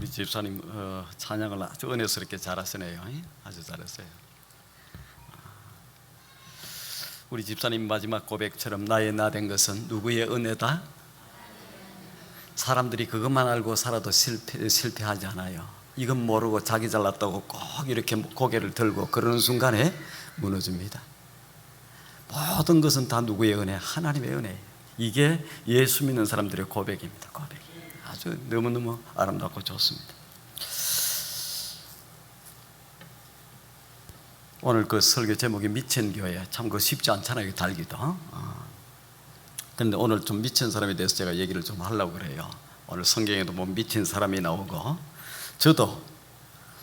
우리 집사님 찬양을 아주 은혜스럽게 잘하시네요. 아주 잘했어요. 우리 집사님 마지막 고백처럼 나의 나 된 것은 누구의 은혜다? 사람들이 그것만 알고 살아도 실패하지 않아요. 이건 모르고 자기 잘났다고 꼭 이렇게 고개를 들고 그러는 순간에 무너집니다. 모든 것은 다 누구의 은혜? 하나님의 은혜. 이게 예수 믿는 사람들의 고백입니다. 고백. 아주 너무너무 아름답고 좋습니다. 오늘 그 설교 제목이 미친 교회. 참 그 쉽지 않잖아요, 달기도. 근데 오늘 좀 미친 사람에 대해서 제가 얘기를 좀 하려고 그래요. 오늘 성경에도 뭐 미친 사람이 나오고, 저도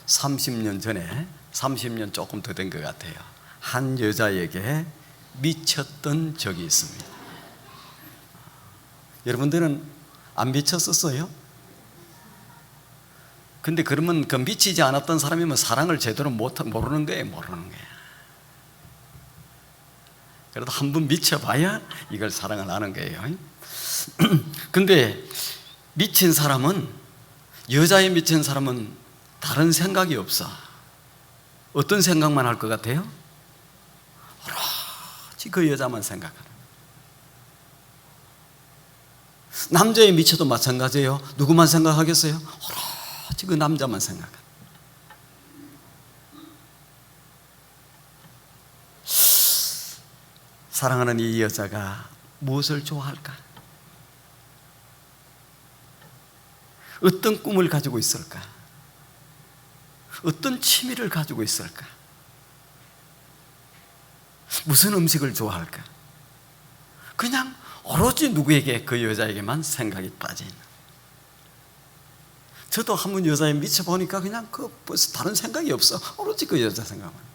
30년 전에, 30년 조금 더 된 것 같아요, 한 여자에게 미쳤던 적이 있습니다. 여러분들은 안 미쳤었어요? 근데 그러면 그 미치지 않았던 사람이면 사랑을 제대로 모르는 거예요. 모르는 거예요. 그래도 한 번 미쳐봐야 이걸 사랑을 아는 거예요. 근데 미친 사람은, 여자에 미친 사람은 다른 생각이 없어. 어떤 생각만 할 것 같아요? 오로지 그 여자만 생각하는. 남자에 미쳐도 마찬가지예요. 누구만 생각하겠어요? 오로지 그 남자만 생각하는. 사랑하는 이 여자가 무엇을 좋아할까? 어떤 꿈을 가지고 있을까? 어떤 취미를 가지고 있을까? 무슨 음식을 좋아할까? 그냥 오로지 누구에게, 그 여자에게만 생각이 빠진. 저도 한번 여자에 미쳐보니까 그냥 벌써 다른 생각이 없어. 오로지 그 여자 생각만.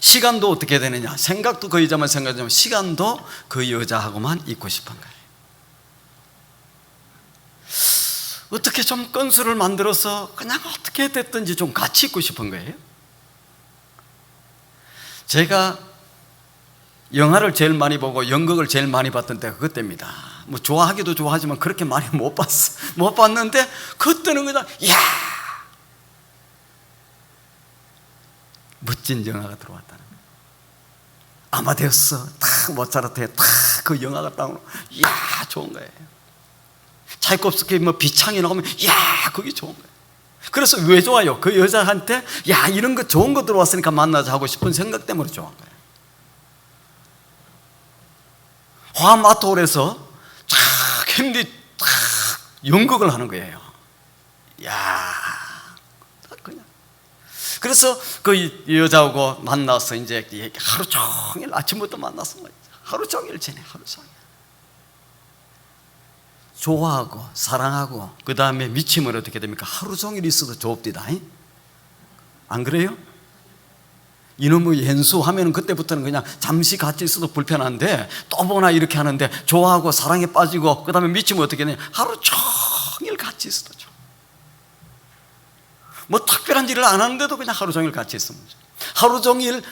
시간도 어떻게 되느냐? 생각도 그 여자만 생각하지만 시간도 그 여자하고만 있고 싶은 거예요. 어떻게 좀 건수를 만들어서 그냥 어떻게 됐든지 좀 같이 있고 싶은 거예요. 제가 영화를 제일 많이 보고 연극을 제일 많이 봤던 때가 그때입니다. 뭐 좋아하기도 좋아하지만 그렇게 많이 못 봤는데 그때는 그냥 이야, 멋진 영화가 들어왔다는 거예요. 아마데우스 딱 모차르트에 딱 그 영화가 딱 이야, 좋은 거예요. 차이콥스키 뭐 비창이 나오면 이야, 그게 좋은 거예요. 그래서 왜 좋아요? 그 여자한테 야, 이런 거 좋은 거 들어왔으니까 만나자 하고 싶은 생각 때문에 좋은 거예요. 화마토홀에서 쫙 핸디 딱 연극을 하는 거예요. 야, 그냥. 그래서 그 여자하고 만나서 이제 하루 종일 아침부터 만나서 하루 종일 지내. 하루 종일 좋아하고 사랑하고 그 다음에 미치면 어떻게 됩니까? 하루 종일 있어도 좋읍디다. 안 그래요? 이놈의 연수하면 그때부터는 그냥 잠시 같이 있어도 불편한데 또 보나 이렇게 하는데 좋아하고 사랑에 빠지고 그 다음에 미치면 어떻게 되냐? 하루 종일 같이 있어도 좋아. 뭐 특별한 일을 안 하는데도 그냥 하루 종일 같이 있으면 좋아. 하루 종일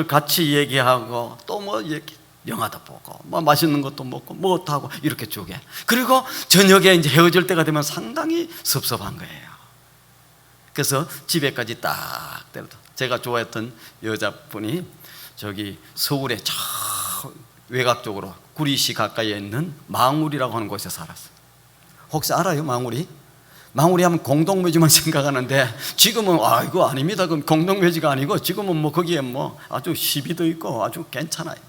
같이 얘기하고 또 뭐 이렇게 영화도 보고 뭐 맛있는 것도 먹고 뭐도 하고 이렇게 쭉 해. 그리고 저녁에 이제 헤어질 때가 되면 상당히 섭섭한 거예요. 그래서 집에까지 딱 때려도, 제가 좋아했던 여자분이 저기 서울의 저 외곽 쪽으로 구리시 가까이에 있는 망우리라고 하는 곳에 살았어요. 혹시 알아요? 망우리? 망우리 하면 공동묘지만 생각하는데 지금은 이거 아닙니다. 그럼 공동묘지가 아니고 지금은 뭐 거기에 뭐 아주 시비도 있고 아주 괜찮아요.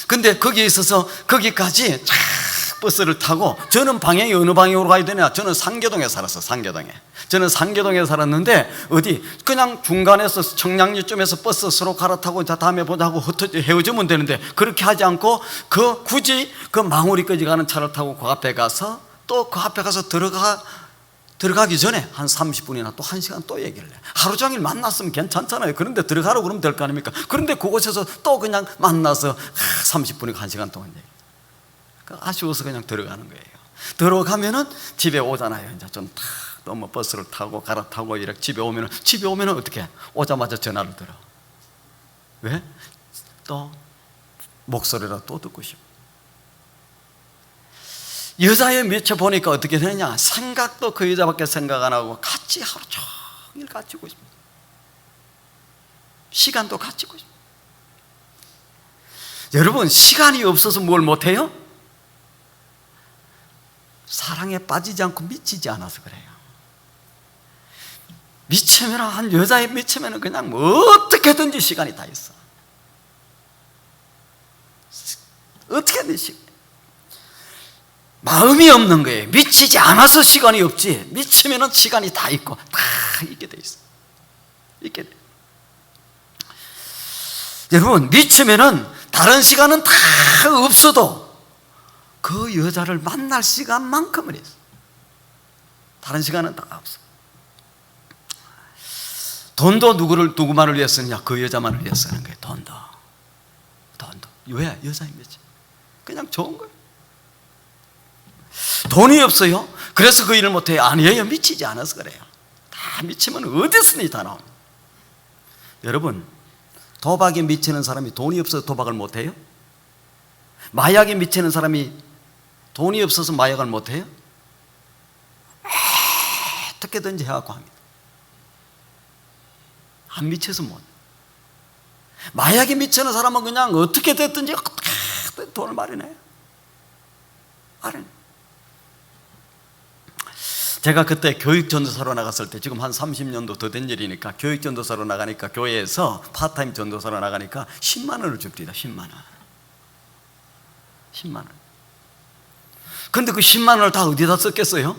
근데 거기에 있어서 거기까지 쫙 버스를 타고, 저는 방향이 어느 방향으로 가야 되냐? 저는 상계동에 살았어요. 상계동에. 저는 상계동에 살았는데 어디 그냥 중간에서 청량리쯤에서 버스 서로 갈아타고 자 다음에 보자 하고 헤어지면 되는데 그렇게 하지 않고 굳이 그 망우리까지 가는 차를 타고 그 앞에 가서 또 그 앞에 가서 들어가기 전에 한 30분이나 또 1시간 또 얘기를 해. 하루 종일 만났으면 괜찮잖아요. 그런데 들어가라고 그러면 될 거 아닙니까? 그런데 그곳에서 또 그냥 만나서 30분이고 1시간 동안 얘기. 아쉬워서 그냥 들어가는 거예요. 들어가면은 집에 오잖아요. 이제 좀 또 뭐 버스를 타고 갈아타고 이렇게 집에 오면은 어떻게? 오자마자 전화를 들어. 왜? 또 목소리라도 또 듣고 싶어. 여자에 미쳐 보니까 어떻게 되느냐, 생각도 그 여자밖에 생각 안 하고 같이 하루 종일 같이 있고 싶어요. 시간도 같이 있고 싶어요. 여러분, 시간이 없어서 뭘 못해요? 사랑에 빠지지 않고 미치지 않아서 그래요. 미치면, 한 여자에 미치면 그냥 뭐 어떻게든지 시간이 다 있어. 어떻게든 시간. 마음이 없는 거예요. 미치지 않아서 시간이 없지, 미치면 시간이 다 있고 다 있게 돼 있어. 있게 돼. 여러분, 미치면은 다른 시간은 다 없어도 그 여자를 만날 시간만큼은 있어. 다른 시간은 다 없어. 돈도 누구만을 위해 쓰느냐? 그 여자만을 위해 쓰는 거예요. 돈도. 왜? 여자에 미치. 그냥 좋은 거예요. 돈이 없어요? 그래서 그 일을 못해요? 아니에요. 미치지 않아서 그래요. 다 미치면 어디서니 다 나옵니다. 여러분, 도박에 미치는 사람이 돈이 없어서 도박을 못해요? 마약에 미치는 사람이 돈이 없어서 마약을 못해요? 어떻게든지 해갖고 합니다. 안 미쳐서 못. 마약에 미치는 사람은 그냥 어떻게 됐든지 돈을 마련해요. 제가 그때 교육전도사로 나갔을 때, 지금 한 30년도 더 된 일이니까, 교육전도사로 나가니까 교회에서 파트타임 전도사로 나가니까 10만 원을 줍니다. 10만 원. 10만 원. 근데 그 10만 원을 다 어디다 썼겠어요?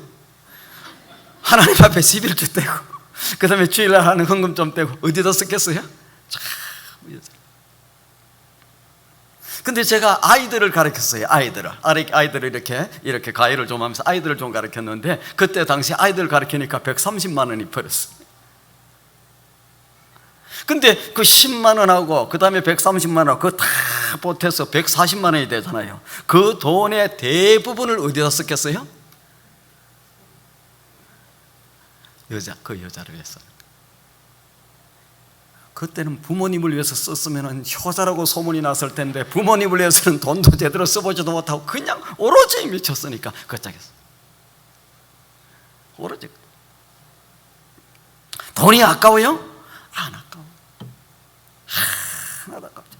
하나님 앞에 11주 떼고, 그 다음에 주일날 하는 헌금 좀 떼고, 어디다 썼겠어요? 근데 제가 아이들을 가르쳤어요. 아이들을 이렇게 과외를 좀 하면서 아이들을 좀 가르쳤는데, 그때 당시 아이들 가르치니까 130만 원이 벌었어요. 근데 그 10만 원하고 그 다음에 130만 원, 그거 다 보태서 140만 원이 되잖아요. 그 돈의 대부분을 어디다 썼겠어요? 그 여자를 위해서. 그때는 부모님을 위해서 썼으면 효자라고 소문이 났을 텐데, 부모님을 위해서는 돈도 제대로 써보지도 못하고 그냥 오로지 미쳤으니까 그짝에서 오로지. 돈이 아까워요? 안 아까워. 하나도 아깝지.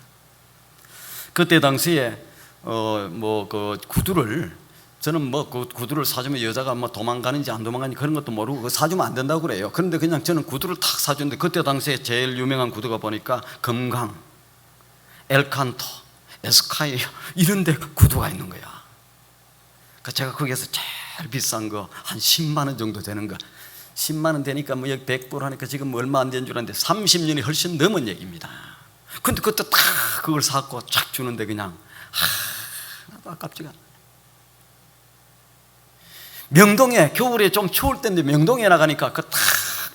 그때 당시에 그 구두를, 저는 그 구두를 사주면 여자가 도망가는지 안 도망가는지 그런 것도 모르고 그거 사주면 안 된다고 그래요. 그런데 그냥 저는 구두를 탁 사주는데, 그때 당시에 제일 유명한 구두가 보니까 금강, 엘칸토, 에스카이어 이런 데 구두가 있는 거야. 그러니까 제가 거기에서 제일 비싼 거 한 10만 원 정도 되는 거, 10만 원 되니까 여기 100불 하니까 지금 얼마 안 된 줄 알았는데 30년이 훨씬 넘은 얘기입니다. 근데 그때 딱 그걸 사고 쫙 주는데 그냥 하나도 아깝지가 않아. 명동에, 겨울에 좀 추울 때인데 명동에 나가니까 그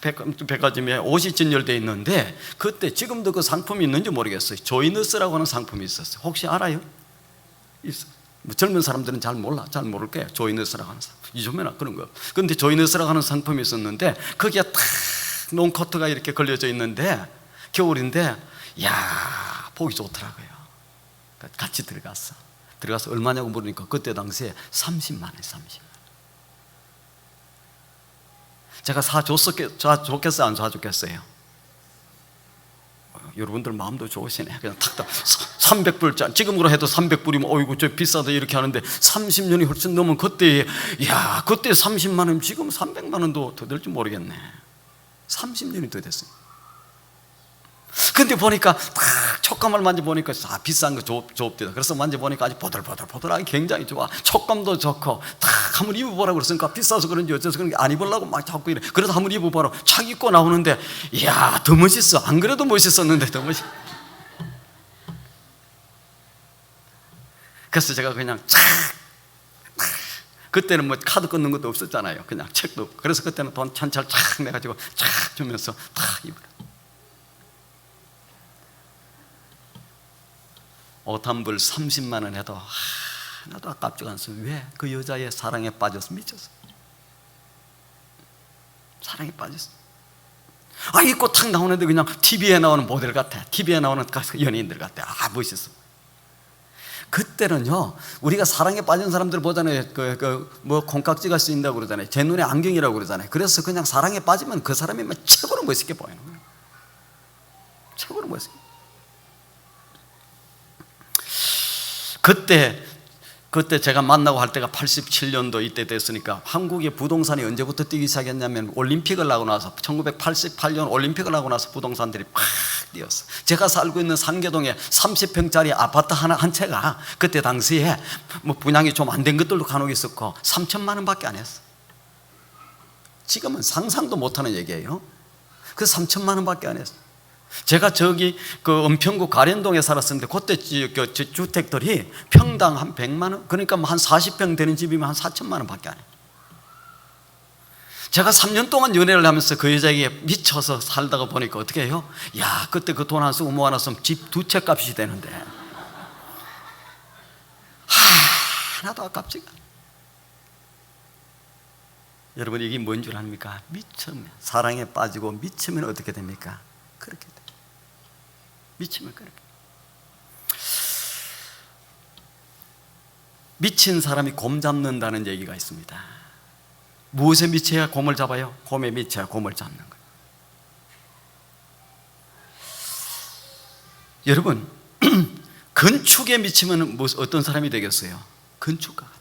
딱 백화점에 옷이 진열되어 있는데, 그때 지금도 그 상품이 있는지 모르겠어요. 조이너스라고 하는 상품이 있었어요. 혹시 알아요? 있어요. 젊은 사람들은 잘 모를 거예요. 조이너스라고 하는 상품, 요즘에는 그런 거. 근데 조이너스라고 하는 상품이 있었는데, 거기에 딱 롱코트가 이렇게 걸려져 있는데, 겨울인데 이야 보기 좋더라고요. 같이 들어가서 얼마냐고 물으니까 그때 당시에 30만 원, 30만. 제가 사줬겠어요? 안 사줬겠어요? 여러분들 마음도 좋으시네. 그냥 탁 300불, 지금으로 해도 300불이면 어이구 저 비싸다 이렇게 하는데, 30년이 훨씬 넘은 그때, 이야 그때 30만 원, 지금 300만 원도 더 될지 모르겠네. 30년이 더 됐어요. 근데 보니까 딱 촉감을 만져보니까 비싼 거 좁대다. 그래서 만져보니까 아주 보들보들하게 굉장히 좋아. 촉감도 좋고, 딱 한번 입어보라고 그랬으니까 비싸서 그런지 어째서 그런지 안 입으려고 막 자꾸 이래. 그래도 한번 입어보라고 착 입고 나오는데, 이야 더 멋있어. 안 그래도 멋있었는데 더 멋있어. 그래서 제가 그냥 착, 그때는 카드 끊는 것도 없었잖아요. 그냥 책도 없고. 그래서 그때는 돈 찬찰 착 내가지고 착 주면서 딱 입으라. 옷 한 벌 30만 원 해도 하나도 아깝지가 않습니다. 왜? 그 여자의 사랑에 빠져서 미쳤어. 사랑에 빠졌어. 입고 탁 나오는데 그냥 TV에 나오는 모델 같아. TV에 나오는 연예인들 같아. 멋있어. 그때는요, 우리가 사랑에 빠진 사람들 보잖아요. 뭐 콩깍지가 쓰인다고 그러잖아요. 제 눈에 안경이라고 그러잖아요. 그래서 그냥 사랑에 빠지면 그 사람이 최고로 멋있게 보이는 거예요. 최고로 멋있게. 그때 제가 만나고 할 때가 87년도 이때 됐으니까, 한국의 부동산이 언제부터 뛰기 시작했냐면 올림픽을 하고 나서 1988년 올림픽을 하고 나서 부동산들이 팍 뛰었어. 제가 살고 있는 상계동에 30평짜리 아파트 한 채가 그때 당시에 뭐 분양이 좀 안 된 것들도 간혹 있었고 3천만 원밖에 안 했어. 지금은 상상도 못하는 얘기예요. 그 3천만 원밖에 안 했어. 제가 저기 그 은평구 가련동에 살았었는데, 그때 주택들이 평당 한 100만 원, 그러니까 한 40평 되는 집이면 한 4천만 원밖에 안 해요. 제가 3년 동안 연애를 하면서 그 여자에게 미쳐서 살다가 보니까 어떻게 해요? 야, 그때 그 돈 안 쓰고 모아놨으면 집 2채 값이 되는데 하나도 아깝지가 않아요. 여러분, 이게 뭔 줄 압니까? 미치면, 사랑에 빠지고 미치면 어떻게 됩니까? 그렇게 돼요. 미치면 그렇게. 미친 사람이 곰 잡는다는 얘기가 있습니다. 무엇에 미쳐야 곰을 잡아요? 곰에 미쳐야 곰을 잡는 거예요. 여러분, 건축에 미치면 어떤 사람이 되겠어요? 건축가가 돼요.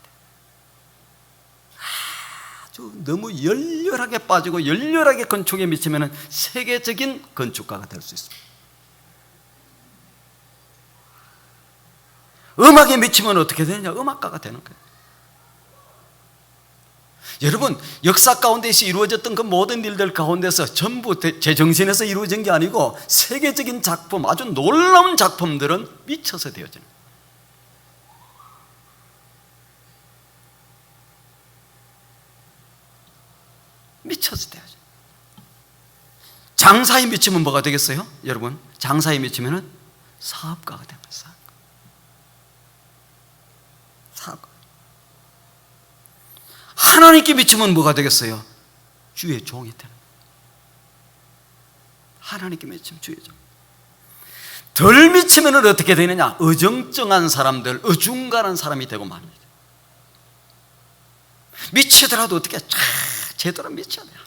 아주 너무 열렬하게 빠지고 열렬하게 건축에 미치면 세계적인 건축가가 될 수 있습니다. 음악에 미치면 어떻게 되느냐? 음악가가 되는 거예요. 여러분, 역사 가운데서 이루어졌던 그 모든 일들 가운데서 전부 제정신에서 이루어진 게 아니고 세계적인 작품, 아주 놀라운 작품들은 미쳐서 되어지는 거예요. 미쳐서 되어져요. 장사에 미치면 뭐가 되겠어요? 여러분, 장사에 미치면 사업가가 됩니다. 사업가. 하나님께 미치면 뭐가 되겠어요? 주의 종이 되는 거예요. 하나님께 미치면 주의 종. 덜 미치면 어떻게 되느냐? 어정쩡한 사람들, 어중간한 사람이 되고 맙니다. 미치더라도 어떻게 제대로 미쳐야 돼요.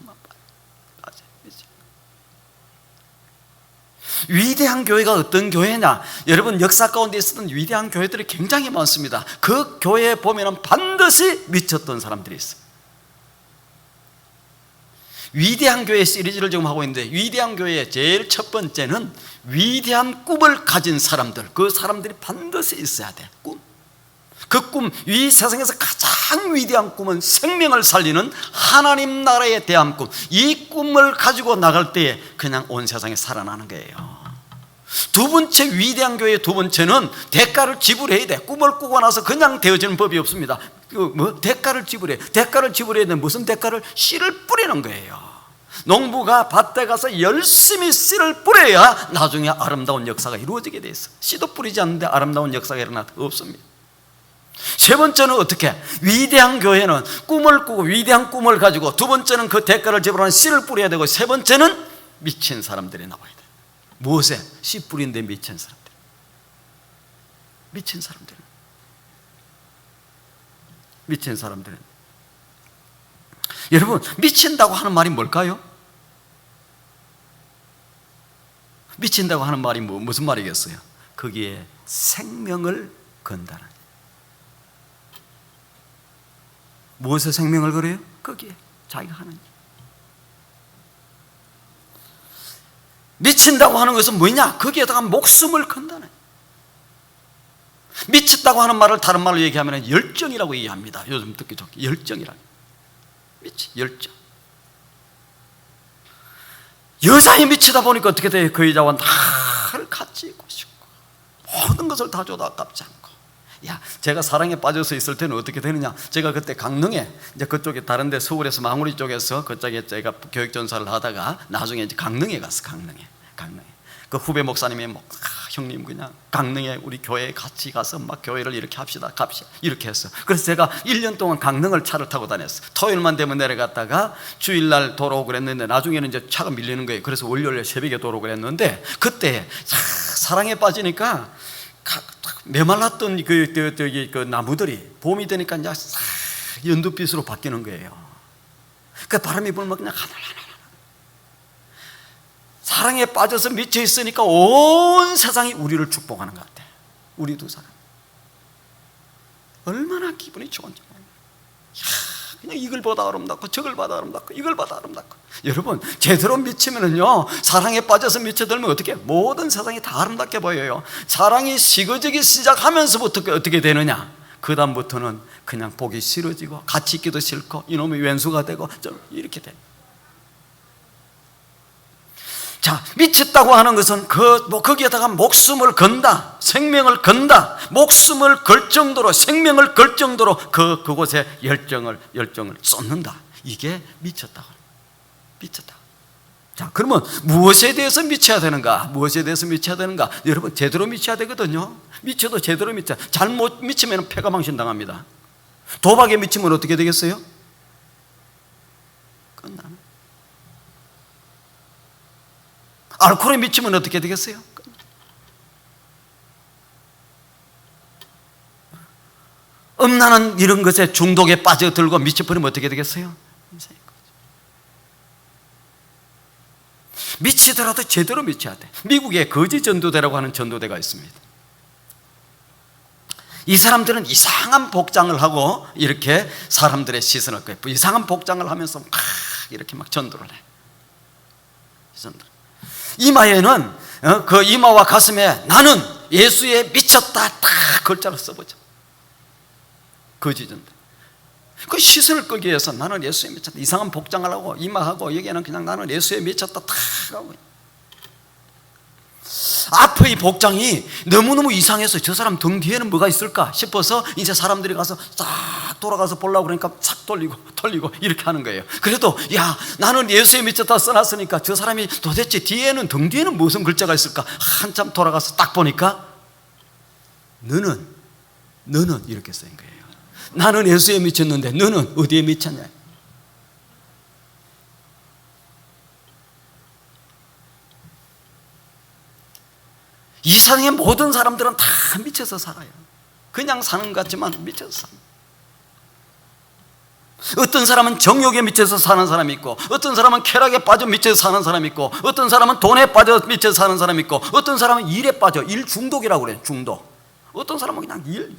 위대한 교회가 어떤 교회냐? 여러분, 역사 가운데 있었던 위대한 교회들이 굉장히 많습니다. 그 교회에 보면 반드시 미쳤던 사람들이 있어요. 위대한 교회 시리즈를 지금 하고 있는데, 위대한 교회의 제일 첫 번째는 위대한 꿈을 가진 사람들, 그 사람들이 반드시 있어야 돼. 꿈. 그 꿈, 이 세상에서 가장 위대한 꿈은 생명을 살리는 하나님 나라에 대한 꿈. 이 꿈을 가지고 나갈 때에 그냥 온 세상에 살아나는 거예요. 두 번째, 위대한 교회의 두 번째는 대가를 지불해야 돼. 꿈을 꾸고 나서 그냥 되어지는 법이 없습니다. 대가를 지불해. 대가를 지불해야 되는 무슨 대가를? 씨를 뿌리는 거예요. 농부가 밭에 가서 열심히 씨를 뿌려야 나중에 아름다운 역사가 이루어지게 돼 있어. 씨도 뿌리지 않는데 아름다운 역사가 일어나 없습니다. 세 번째는 어떻게? 위대한 교회는 꿈을 꾸고 위대한 꿈을 가지고, 두 번째는 그 대가를 지불하는 씨를 뿌려야 되고, 세 번째는 미친 사람들이 나와야 돼. 무엇에? 씨 뿌린데 미친 사람들. 미친 사람들은, 미친 사람들은. 여러분, 미친다고 하는 말이 뭘까요? 미친다고 하는 말이 무슨 말이겠어요? 거기에 생명을 건다는. 무엇에 생명을 걸어요? 거기에 자기가 하는 일. 미친다고 하는 것은 뭐냐? 거기에다가 목숨을 건다는. 미쳤다고 하는 말을 다른 말로 얘기하면 열정이라고 얘기합니다. 요즘 듣기 좋게 열정이라고. 열정. 여자에 미치다 보니까 어떻게 돼요? 그 여자와 나를 같이 있고 싶고 모든 것을 다 줘도 아깝지 않고. 야, 제가 사랑에 빠져서 있을 때는 어떻게 되느냐? 제가 그때 강릉에, 이제 그쪽에 다른데 서울에서 망우리 쪽에서 그쪽에 제가 교육전사를 하다가 나중에 이제 강릉에 갔어. 강릉에. 그 후배 목사님이 형님 그냥 강릉에 우리 교회에 같이 가서 막 교회를 이렇게 합시다. 이렇게 했어. 그래서 제가 1년 동안 강릉을 차를 타고 다녔어. 토요일만 되면 내려갔다가 주일날 돌아오고 그랬는데, 나중에는 이제 차가 밀리는 거예요. 그래서 월요일 새벽에 돌아오고 그랬는데, 그때 사랑에 빠지니까 메말랐던 그 나무들이 봄이 되니까 이제 싹 연두빛으로 바뀌는 거예요. 그 바람이 불면 그냥 하늘하늘. 사랑에 빠져서 미쳐 있으니까 온 세상이 우리를 축복하는 것 같아. 우리 두 사람 얼마나 기분이 좋은지 모릅니다. 그냥 이걸 보다 아름답고 저걸 보다 아름답고 이걸 보다 아름답고. 여러분 제대로 미치면은요, 사랑에 빠져서 미쳐들면 어떻게 모든 세상이 다 아름답게 보여요. 사랑이 시거지기 시작하면서부터 어떻게 되느냐, 그 다음부터는 그냥 보기 싫어지고 같이 있기도 싫고 이놈이 왼수가 되고 좀 이렇게 돼. 자, 미쳤다고 하는 것은 거기에다가 목숨을 건다, 생명을 건다, 목숨을 걸 정도로, 생명을 걸 정도로 그곳에 열정을 쏟는다. 이게 미쳤다. 미쳤다. 자, 그러면 무엇에 대해서 미쳐야 되는가? 무엇에 대해서 미쳐야 되는가? 여러분 제대로 미쳐야 되거든요. 미쳐도 제대로 미쳐. 잘못 미치면 패가망신 당합니다. 도박에 미치면 어떻게 되겠어요? 끝나는. 알코올에 미치면 어떻게 되겠어요? 음란한 이런 것에 중독에 빠져들고 미쳐버리면 어떻게 되겠어요? 미치더라도 제대로 미쳐야 돼. 미국에 거지 전도대라고 하는 전도대가 있습니다. 이 사람들은 이상한 복장을 하고 이렇게 사람들의 시선을 끌고 이상한 복장을 하면서 막 이렇게 막 전도를 해. 이마에는 그 이마와 가슴에 나는 예수에 미쳤다 딱 글자를 써보죠. 거지전도. 그 시선을 끄기 위해서 나는 예수에 미쳤다, 이상한 복장을 하고 이마하고 여기에는 그냥 나는 예수에 미쳤다 딱 하고. 앞의 복장이 너무너무 이상해서 저 사람 등 뒤에는 뭐가 있을까 싶어서 이제 사람들이 가서 싹 돌아가서 보려고 그러니까 싹 돌리고 이렇게 하는 거예요. 그래도 야, 나는 예수에 미쳤다 써놨으니까 저 사람이 도대체 등 뒤에는 무슨 글자가 있을까 한참 돌아가서 딱 보니까 너는 이렇게 쓰인 거예요. 나는 예수에 미쳤는데 너는 어디에 미쳤냐. 이 세상의 모든 사람들은 다 미쳐서 살아요. 그냥 사는 것 같지만 미쳐서 삽니다. 어떤 사람은 정욕에 미쳐서 사는 사람이 있고, 어떤 사람은 쾌락에 빠져 미쳐서 사는 사람이 있고, 어떤 사람은 돈에 빠져 미쳐서 사는 사람이 있고, 어떤 사람은 일에 빠져, 일 중독이라고 그래요. 중독. 어떤 사람은 그냥 일.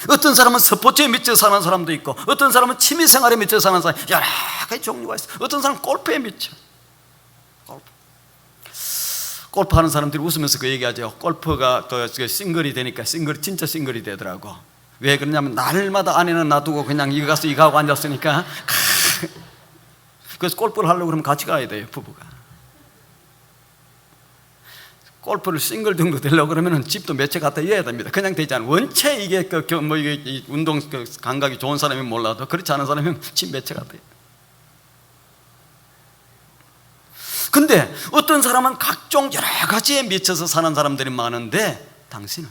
어떤 사람은 스포츠에 미쳐 사는 사람도 있고, 어떤 사람은 취미생활에 미쳐 사는 사람, 여러 가지 종류가 있어요. 어떤 사람은 골프에 미쳐. 골프하는 사람들이 웃으면서 그 얘기하죠. 골프가 싱글이 되니까 진짜 싱글이 되더라고. 왜 그러냐면 날마다 아내는 놔두고 그냥 이거 가서 이거 하고 앉았으니까. 그래서 골프를 하려고 그러면 같이 가야 돼요, 부부가. 골프를 싱글 정도 되려고 그러면 집도 몇 채 갖다 이어야 됩니다. 그냥 되지 않아요. 원체 이게 이게 운동 감각이 좋은 사람이면 몰라도 그렇지 않은 사람이면 집 몇 채 갖다 이어야 돼요. 근데 어떤 사람은 각종 여러 가지에 미쳐서 사는 사람들이 많은데 당신은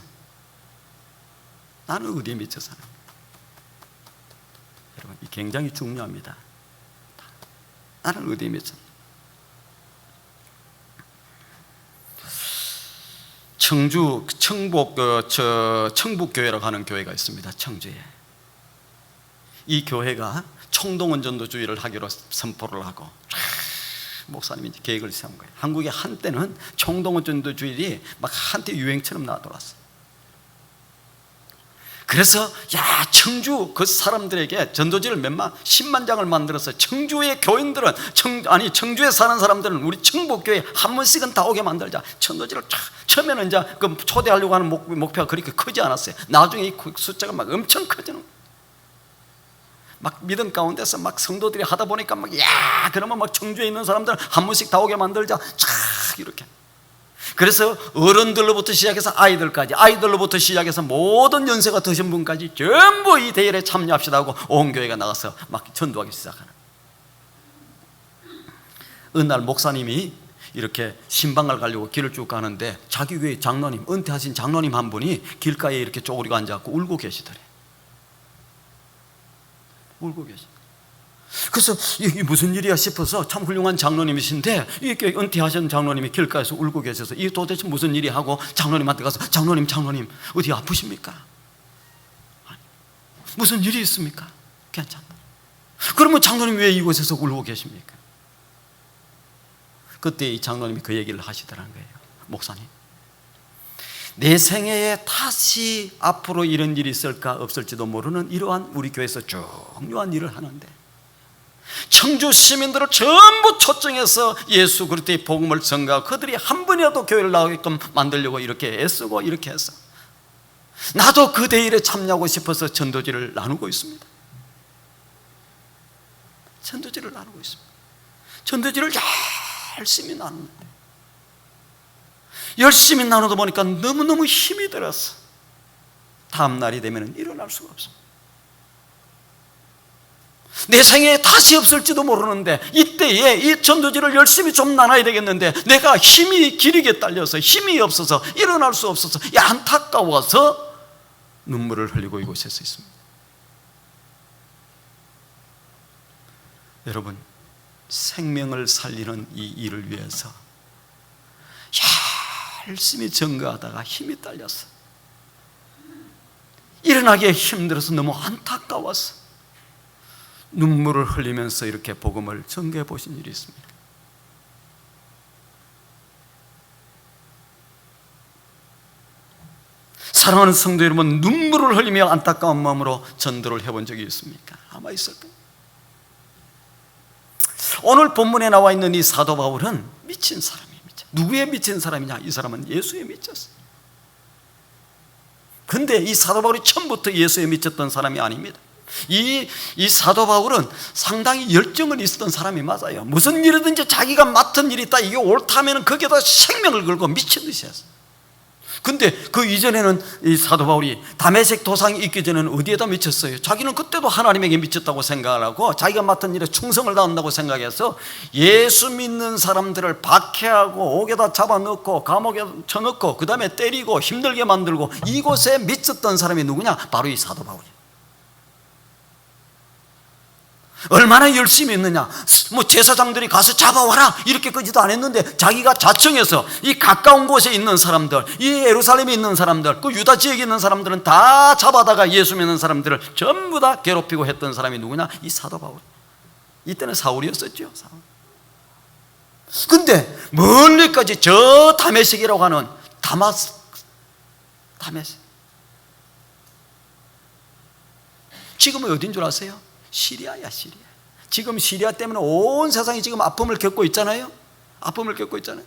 나는 어디에 미쳐 사는 거야? 여러분, 이 굉장히 중요합니다. 나는 어디에 미쳐? 청주 청북교회라고 하는 교회가 있습니다. 청주에. 이 교회가 총동원 전도주의를 하기로 선포를 하고 목사님이 계획을 세운 거예요. 한국에 한때는 총동원 전도주의가 막 한때 유행처럼 나돌았어요. 그래서 청주 그 사람들에게 전도지를 10만 장을 만들어서 청주의 교인들은 청주에 사는 사람들은 우리 청북교회 한 번씩은 다 오게 만들자. 전도지를 처음에는 이제 그 초대하려고 하는 목표가 그렇게 크지 않았어요. 나중에 이 숫자가 막 엄청 커지는 거예요. 막 믿음 가운데서 막 성도들이 하다 보니까 그러면 막 청주에 있는 사람들 한 번씩 다 오게 만들자. 이렇게. 그래서 어른들로부터 시작해서 아이들로부터 시작해서 모든 연세가 드신 분까지 전부 이 대회에 참여합시다 하고 온 교회가 나가서 막 전도하기 시작하는. 어느 날 목사님이 이렇게 신방을 가려고 길을 쭉 가는데 자기 교회 장로님, 은퇴하신 장로님 한 분이 길가에 이렇게 쪼그리고 앉아서 울고 계시더래. 울고 계시. 그래서 이게 무슨 일이야 싶어서 참 훌륭한 장로님이신데 이렇게 은퇴하신 장로님이 길가에서 울고 계셔서 이게 도대체 무슨 일이 하고 장로님한테 가서 장로님 어디 아프십니까? 무슨 일이 있습니까? 괜찮다. 그러면 장로님 왜 이곳에서 울고 계십니까? 그때 이 장로님이 그 얘기를 하시더라는 거예요. 목사님, 내 생애에 다시 앞으로 이런 일이 있을까 없을지도 모르는 이러한 우리 교회에서 중요한 일을 하는데 청주 시민들을 전부 초청해서 예수 그리스도의 복음을 전가하고 그들이 한 번이라도 교회를 나오게끔 만들려고 이렇게 애쓰고 이렇게 해서 나도 그 대일에 참여하고 싶어서 전도지를 나누고 있습니다. 전도지를 나누고 있습니다. 전도지를 열심히 나누는데 열심히 나누다 보니까 너무너무 힘이 들어서 다음 날이 되면 일어날 수가 없습니다. 내 생애에 다시 없을지도 모르는데 이때에 이 전도지를 열심히 좀 나눠야 되겠는데 내가 힘이 기력에 딸려서 힘이 없어서 일어날 수 없어서 안타까워서 눈물을 흘리고 이곳에 서 있습니다. 여러분, 생명을 살리는 이 일을 위해서 열심히 전가하다가 힘이 딸려서 일어나기에 힘들어서 너무 안타까워서 눈물을 흘리면서 이렇게 복음을 전개해 보신 일이 있습니다. 사랑하는 성도 여러분, 눈물을 흘리며 안타까운 마음으로 전도를 해본 적이 있습니까? 아마 있을 거예요. 오늘 본문에 나와 있는 이 사도 바울은 미친 사람입니다. 누구에 미친 사람이냐? 이 사람은 예수에 미쳤어요. 근데 이 사도 바울이 처음부터 예수에 미쳤던 사람이 아닙니다. 이 사도 바울은 상당히 열정은 있었던 사람이 맞아요. 무슨 일이든지 자기가 맡은 일이 있다, 이게 옳다면 거기에다 생명을 걸고 미친 듯이 했어요. 근데 그 이전에는 이 사도 바울이 다메섹 도상이 있기 전에는 어디에다 미쳤어요? 자기는 그때도 하나님에게 미쳤다고 생각을 하고 자기가 맡은 일에 충성을 다한다고 생각해서 예수 믿는 사람들을 박해하고 옥에다 잡아넣고 감옥에 쳐넣고 그 다음에 때리고 힘들게 만들고 이곳에 미쳤던 사람이 누구냐? 바로 이 사도 바울이에요. 얼마나 열심히 했느냐? 제사장들이 가서 잡아와라 이렇게까지도 안 했는데 자기가 자청해서 이 가까운 곳에 있는 사람들, 이 예루살렘에 있는 사람들, 그 유다 지역에 있는 사람들은 다 잡아다가 예수 믿는 사람들을 전부 다 괴롭히고 했던 사람이 누구냐? 이 사도 바울. 이때는 사울이었었죠. 사울. 근데 멀리까지 저 다메섹이라고 하는 다메섹, 지금은 어딘 줄 아세요? 시리아야, 시리아. 지금 시리아 때문에 온 세상이 지금 아픔을 겪고 있잖아요. 아픔을 겪고 있잖아요.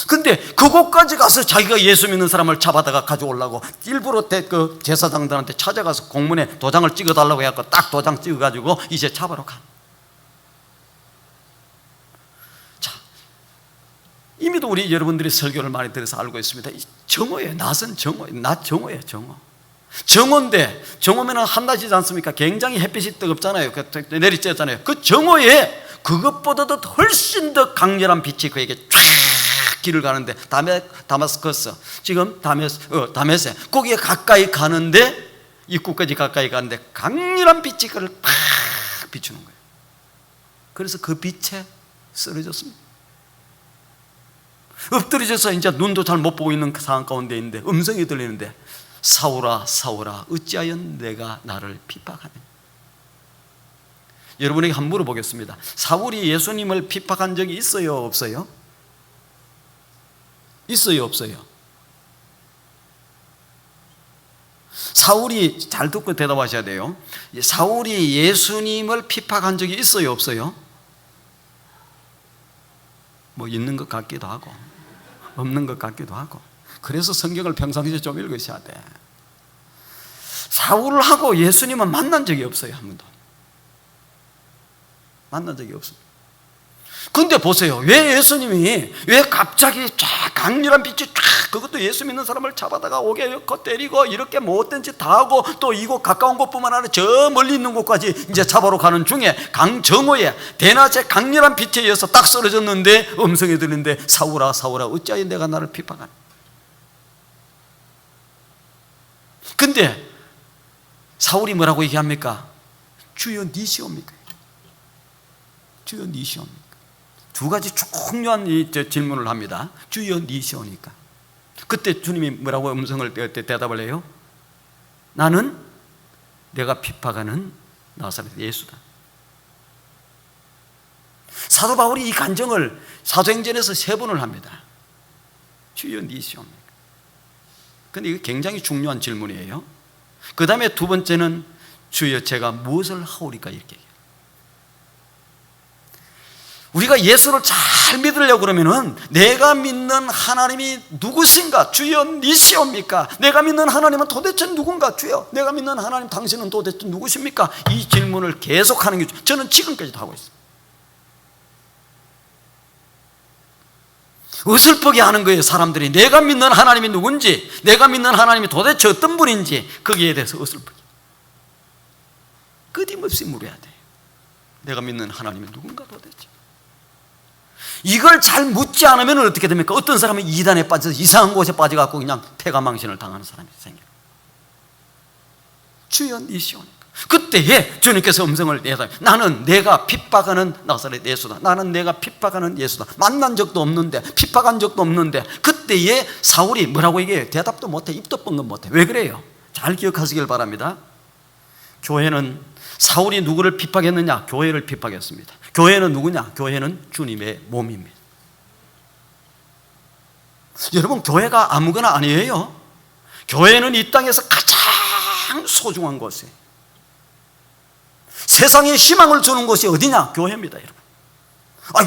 근데 그곳까지 가서 자기가 예수 믿는 사람을 잡아다가 가져오려고 일부러 그 제사장들한테 찾아가서 공문에 도장을 찍어달라고 해갖고 딱 도장 찍어가지고 이제 잡으러 가. 자, 이미도 우리 여러분들이 설교를 많이 들어서 알고 있습니다. 정오예요. 낯은 정오, 낮 정오예요. 정오. 정오인데 정오면 한낮이지 않습니까? 굉장히 햇빛이 뜨겁잖아요. 내리쬐잖아요. 그 정오에 그것보다도 훨씬 더 강렬한 빛이 그에게 쫙 길을 가는데 다마스커스 지금 다메섹 거기에 가까이 가는데 입구까지 가까이 가는데 강렬한 빛이 그를 팍 비추는 거예요. 그래서 그 빛에 쓰러졌습니다. 엎드려져서 이제 눈도 잘 못 보고 있는 상황 가운데 있는데 음성이 들리는데 사울아 사울아 어찌하여 내가 나를 핍박하느냐. 여러분에게 한번 물어보겠습니다. 사울이 예수님을 핍박한 적이 있어요 없어요? 있어요 없어요? 사울이, 잘 듣고 대답하셔야 돼요. 사울이 예수님을 핍박한 적이 있어요 없어요? 뭐 있는 것 같기도 하고 없는 것 같기도 하고. 그래서 성경을 평상시에 좀 읽으셔야 돼. 사울하고 예수님은 만난 적이 없어요. 한 번도 만난 적이 없습니다. 근데 보세요. 왜 예수님이 왜 갑자기 쫙 강렬한 빛이 쫙, 그것도 예수 믿는 사람을 잡아다가 오게 넣고 때리고 이렇게 못된 짓 다 하고 또 이곳 가까운 곳뿐만 아니라 저 멀리 있는 곳까지 이제 잡아러 가는 중에 강정오에 대낮에 강렬한 빛에 의해서 딱 쓰러졌는데 음성이 들리는데 사울아 사울아 어찌하여 내가 나를 핍박하냐. 근데 사울이 뭐라고 얘기합니까? 주여 니시옵니까? 주여 니시옵니까? 두 가지 중요한 질문을 합니다. 주여 니시오니까. 그때 주님이 뭐라고 음성을 대답을 해요? 나는 내가 핍박하는 나사렛 예수다. 사도 바울이 이 간증을 사도행전에서 3번을 합니다. 주여 니시옵니까? 근데 이게 굉장히 중요한 질문이에요. 그 다음에 두 번째는 주여 제가 무엇을 하오리까 이렇게 얘기해요. 우리가 예수를 잘 믿으려고 그러면은 내가 믿는 하나님이 누구신가? 주여 니시옵니까? 내가 믿는 하나님은 도대체 누군가? 주여 내가 믿는 하나님 당신은 도대체 누구십니까? 이 질문을 계속하는 게 저는 지금까지도 하고 있습니다. 어설프게 하는 거예요. 사람들이 내가 믿는 하나님이 누군지, 내가 믿는 하나님이 도대체 어떤 분인지 거기에 대해서 어설프게 끊임없이 물어야 돼요. 내가 믿는 하나님이 누군가 도대체. 이걸 잘 묻지 않으면 어떻게 됩니까? 어떤 사람은 이단에 빠져서 이상한 곳에 빠져갖고 그냥 폐가망신을 당하는 사람이 생겨요. 주여 니시오니까. 그때에 주님께서 음성을 내다. 나는 내가 핍박하는 나사렛 예수다. 나는 내가 핍박하는 예수다. 만난 적도 없는데, 핍박한 적도 없는데. 그때에 사울이 뭐라고 얘기해요? 대답도 못해, 입도 뻥긋 못해. 왜 그래요? 잘 기억하시길 바랍니다. 교회는 사울이 누구를 핍박했느냐? 교회를 핍박했습니다. 교회는 누구냐? 교회는 주님의 몸입니다. 여러분, 교회가 아무거나 아니에요. 교회는 이 땅에서 가장 소중한 곳이에요. 세상에 희망을 주는 곳이 어디냐? 교회입니다, 여러분.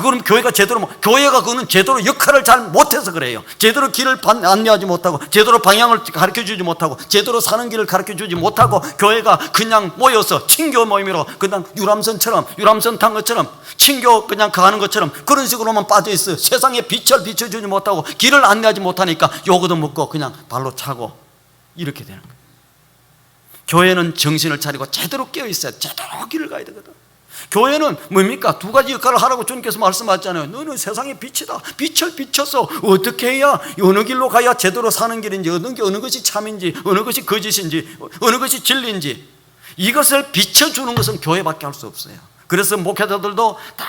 그럼 교회가 교회가 그거는 제대로 역할을 잘 못해서 그래요. 제대로 길을 안내하지 못하고, 제대로 방향을 가르쳐 주지 못하고, 제대로 사는 길을 가르쳐 주지 못하고, 교회가 그냥 모여서 친교 모임으로 그냥 유람선 탄 것처럼, 친교 그냥 가는 것처럼 그런 식으로만 빠져 있어요. 세상에 빛을 비춰주지 못하고, 길을 안내하지 못하니까 요거도 먹고 그냥 발로 차고 이렇게 되는 거예요. 교회는 정신을 차리고 제대로 깨어 있어야 제대로 길을 가야 되거든. 교회는 뭡니까? 두 가지 역할을 하라고 주님께서 말씀하셨잖아요. 너는 세상의 빛이다. 빛을 비춰서 어떻게 해야, 어느 길로 가야 제대로 사는 길인지, 어느 것이 참인지, 어느 것이 거짓인지, 어느 것이 진리인지, 이것을 비춰주는 것은 교회밖에 할 수 없어요. 그래서 목회자들도 다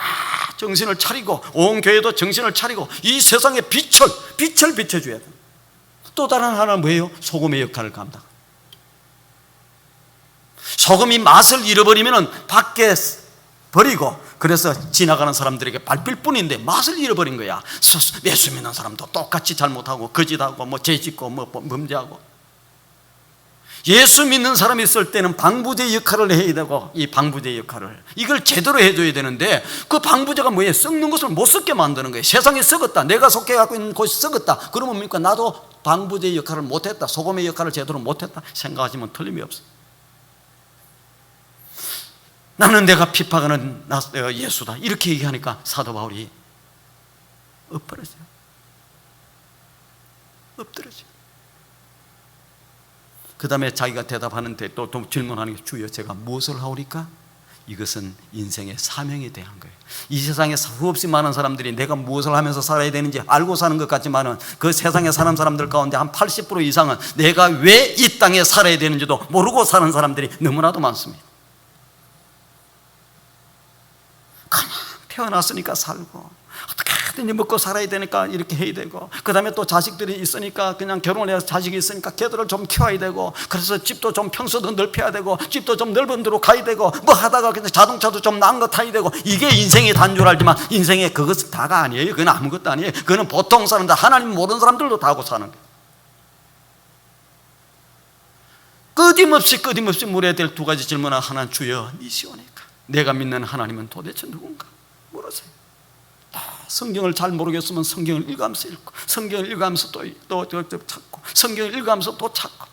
정신을 차리고, 온 교회도 정신을 차리고 이 세상의 빛을 비춰줘야 돼요. 또 다른 하나는 뭐예요? 소금의 역할을 감당. 소금이 맛을 잃어버리면 밖에 버리고, 그래서 지나가는 사람들에게 밟힐 뿐인데 맛을 잃어버린 거야. 예수 믿는 사람도 똑같이 잘못하고 거짓하고 죄짓고 범죄하고. 예수 믿는 사람이 있을 때는 방부제 역할을 해야 되고, 이 방부제 역할을 이걸 제대로 해줘야 되는데, 그 방부제가 뭐예요? 썩는 것을 못 썩게 만드는 거예요. 세상이 썩었다, 내가 속해 갖고 있는 곳이 썩었다, 그러면 뭡니까? 나도 방부제 역할을 못했다, 소금의 역할을 제대로 못했다 생각하시면 틀림이 없어요. 나는 내가 핍박하는 예수다 이렇게 얘기하니까 사도 바울이 엎드러져요. 그 다음에 자기가 대답하는데 또 질문하는 게, 주여 제가 무엇을 하오리까? 이것은 인생의 사명에 대한 거예요. 이 세상에 수없이 많은 사람들이 내가 무엇을 하면서 살아야 되는지 알고 사는 것 같지만은, 그 세상에 사는 사람들 가운데 한 80% 이상은 내가 왜 이 땅에 살아야 되는지도 모르고 사는 사람들이 너무나도 많습니다. 그냥 태어났으니까 살고, 어떻게든 먹고 살아야 되니까 이렇게 해야 되고, 그 다음에 또 자식들이 있으니까 그냥 결혼을 해서 자식이 있으니까 걔들을 좀 키워야 되고, 그래서 집도 좀 평수도 넓혀야 되고, 집도 좀 넓은 데로 가야 되고, 뭐 하다가 그냥 자동차도 좀 나은 거 타야 되고, 이게 인생이 단 줄 알지만 인생의 그것은 다가 아니에요. 그건 아무것도 아니에요. 그거는 보통 사람들, 하나님 모르는 사람들도 다 하고 사는 거예요. 끊임없이 물어야 될 두 가지 질문. 하나는 주여 니시오니까. 내가 믿는 하나님은 도대체 누군가 물으세요. 성경을 잘 모르겠으면 성경을 읽으면서 읽고, 성경을 읽으면서 또 찾고, 성경을 읽으면서 또 찾고.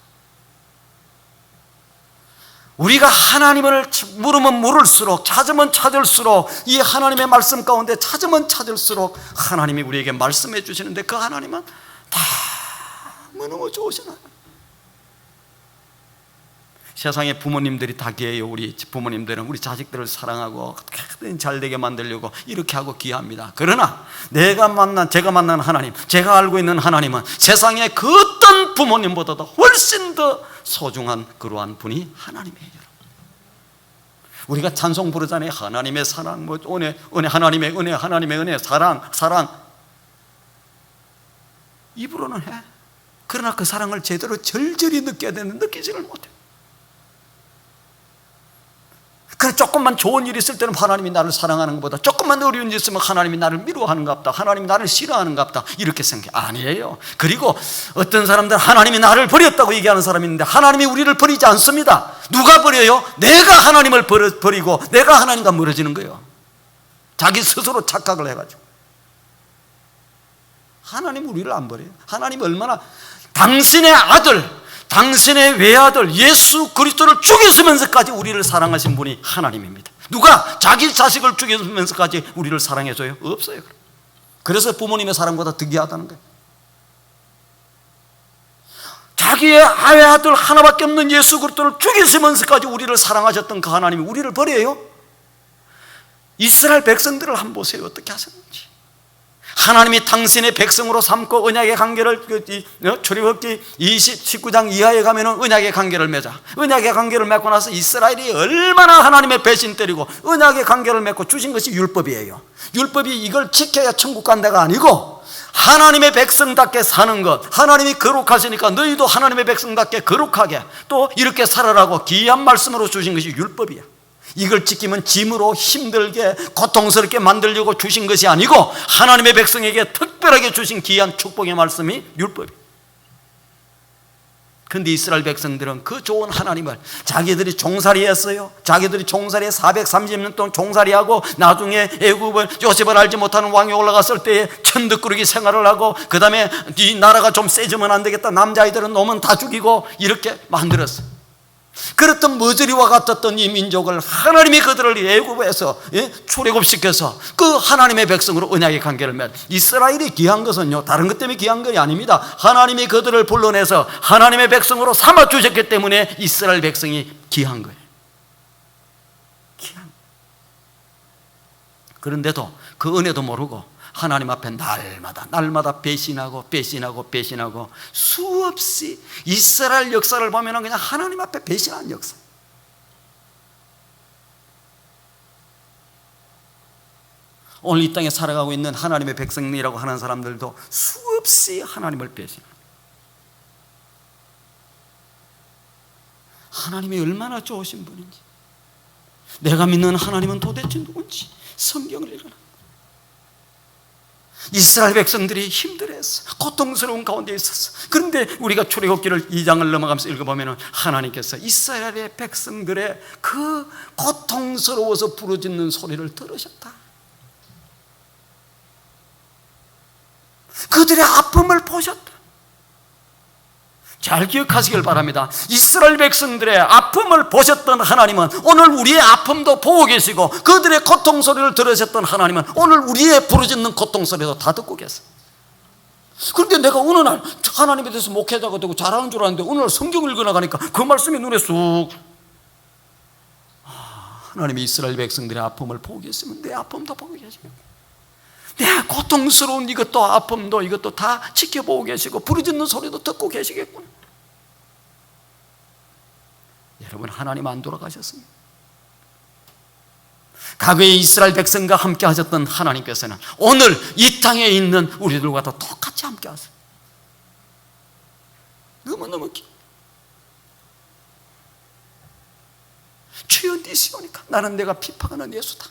우리가 하나님을 물으면 물을수록, 찾으면 찾을수록, 이 하나님의 말씀 가운데 찾으면 찾을수록 하나님이 우리에게 말씀해 주시는데, 그 하나님은 다 너무 좋으신 하나님. 세상에 부모님들이 다 귀해요. 우리 부모님들은 우리 자식들을 사랑하고 어떻게든 잘 되게 만들려고 이렇게 하고 귀합니다. 그러나 제가 만난 하나님, 제가 알고 있는 하나님은 세상의 그 어떤 부모님보다도 훨씬 더 소중한 그러한 분이 하나님이에요. 우리가 찬송 부르잖아요. 하나님의 사랑, 뭐 은혜, 은혜, 하나님의 은혜, 하나님의 은혜, 사랑, 사랑. 입으로는 해. 그러나 그 사랑을 제대로 절절히 느껴야 되는데 느끼지를 못해. 그래, 조금만 좋은 일이 있을 때는 하나님이 나를 사랑하는 것보다 조금만 어려운 일이 있으면 하나님이 나를 미워하는가 보다, 하나님이 나를 싫어하는가 보다, 이렇게 생각해. 아니에요. 그리고 어떤 사람들은 하나님이 나를 버렸다고 얘기하는 사람이 있는데 하나님이 우리를 버리지 않습니다. 누가 버려요? 내가 하나님을 버리고 내가 하나님과 멀어지는 거예요. 자기 스스로 착각을 해가지고. 하나님 우리를 안 버려요. 하나님이 얼마나, 당신의 아들, 당신의 외아들 예수 그리스도를 죽였으면서까지 우리를 사랑하신 분이 하나님입니다. 누가 자기 자식을 죽였으면서까지 우리를 사랑해줘요? 없어요. 그래서 부모님의 사랑보다 더 귀하다는 거예요. 자기의 외아들 하나밖에 없는 예수 그리스도를 죽였으면서까지 우리를 사랑하셨던 그 하나님이 우리를 버려요? 이스라엘 백성들을 한번 보세요. 어떻게 하셨는지. 하나님이 당신의 백성으로 삼고 언약의 관계를, 출애굽기 19장 이하에 가면은 언약의 관계를 맺어. 언약의 관계를 맺고 나서 이스라엘이 얼마나 하나님의 배신 때리고 언약의 관계를 맺고 주신 것이 율법이에요. 율법이 이걸 지켜야 천국 간 데가 아니고 하나님의 백성답게 사는 것, 하나님이 거룩하시니까 너희도 하나님의 백성답게 거룩하게 또 이렇게 살아라고 귀한 말씀으로 주신 것이 율법이야. 이걸 지키면 짐으로 힘들게 고통스럽게 만들려고 주신 것이 아니고 하나님의 백성에게 특별하게 주신 귀한 축복의 말씀이 율법이에요. 그런데 이스라엘 백성들은 그 좋은 하나님을 자기들이 종살이했어요. 자기들이 종살이에 430년 동안 종살이하고 나중에 애굽을 요셉을 알지 못하는 왕이 올라갔을 때에 천덕꾸러기 생활을 하고 그 다음에 이 나라가 좀 세지면 안 되겠다, 남자아이들은 놈은 다 죽이고 이렇게 만들었어요. 그렇던 머저리와 같았던 이 민족을 하나님이 그들을 애굽에서 출애굽시켜서 그 하나님의 백성으로 언약의 관계를 맺은 이스라엘이 귀한 것은요, 다른 것 때문에 귀한 것이 아닙니다. 하나님이 그들을 불러내서 하나님의 백성으로 삼아주셨기 때문에 이스라엘 백성이 귀한 거예요. 귀한. 그런데도 그 은혜도 모르고 하나님 앞에 날마다 배신하고 수없이 이스라엘 역사를 보면 그냥 하나님 앞에 배신한 역사. 오늘 이 땅에 살아가고 있는 하나님의 백성이라고 하는 사람들도 수없이 하나님을 배신합니다. 하나님이 얼마나 좋으신 분인지, 내가 믿는 하나님은 도대체 누군지 성경을 읽어라. 이스라엘 백성들이 힘들어했어. 고통스러운 가운데 있었어. 그런데 우리가 출애굽기를 2장을 넘어가면서 읽어보면 하나님께서 이스라엘의 백성들의 그 고통스러워서 부르짖는 소리를 들으셨다. 그들의 아픔을 보셨다. 잘 기억하시길 바랍니다. 이스라엘 백성들의 아픔을 보셨던 하나님은 오늘 우리의 아픔도 보고 계시고, 그들의 고통 소리를 들으셨던 하나님은 오늘 우리의 부르짖는 고통 소리도 다 듣고 계세요. 그런데 내가 어느 날 하나님에 대해서 목회자가 되고 잘하는 줄 알았는데 어느 날 성경을 읽어나가니까 그 말씀이 눈에 쑥, 하나님이 이스라엘 백성들의 아픔을 보고 계시면 내 아픔도 보고 계시고, 내 고통스러운 이것도 아픔도 이것도 다 지켜보고 계시고 부르짖는 소리도 듣고 계시겠구나. 여러분, 하나님 안 돌아가셨습니다. 과거에 이스라엘 백성과 함께 하셨던 하나님께서는 오늘 이 땅에 있는 우리들과도 똑같이 함께 하세요. 너무너무 주여 네 시오니까 나는 내가 핍박하는 예수다.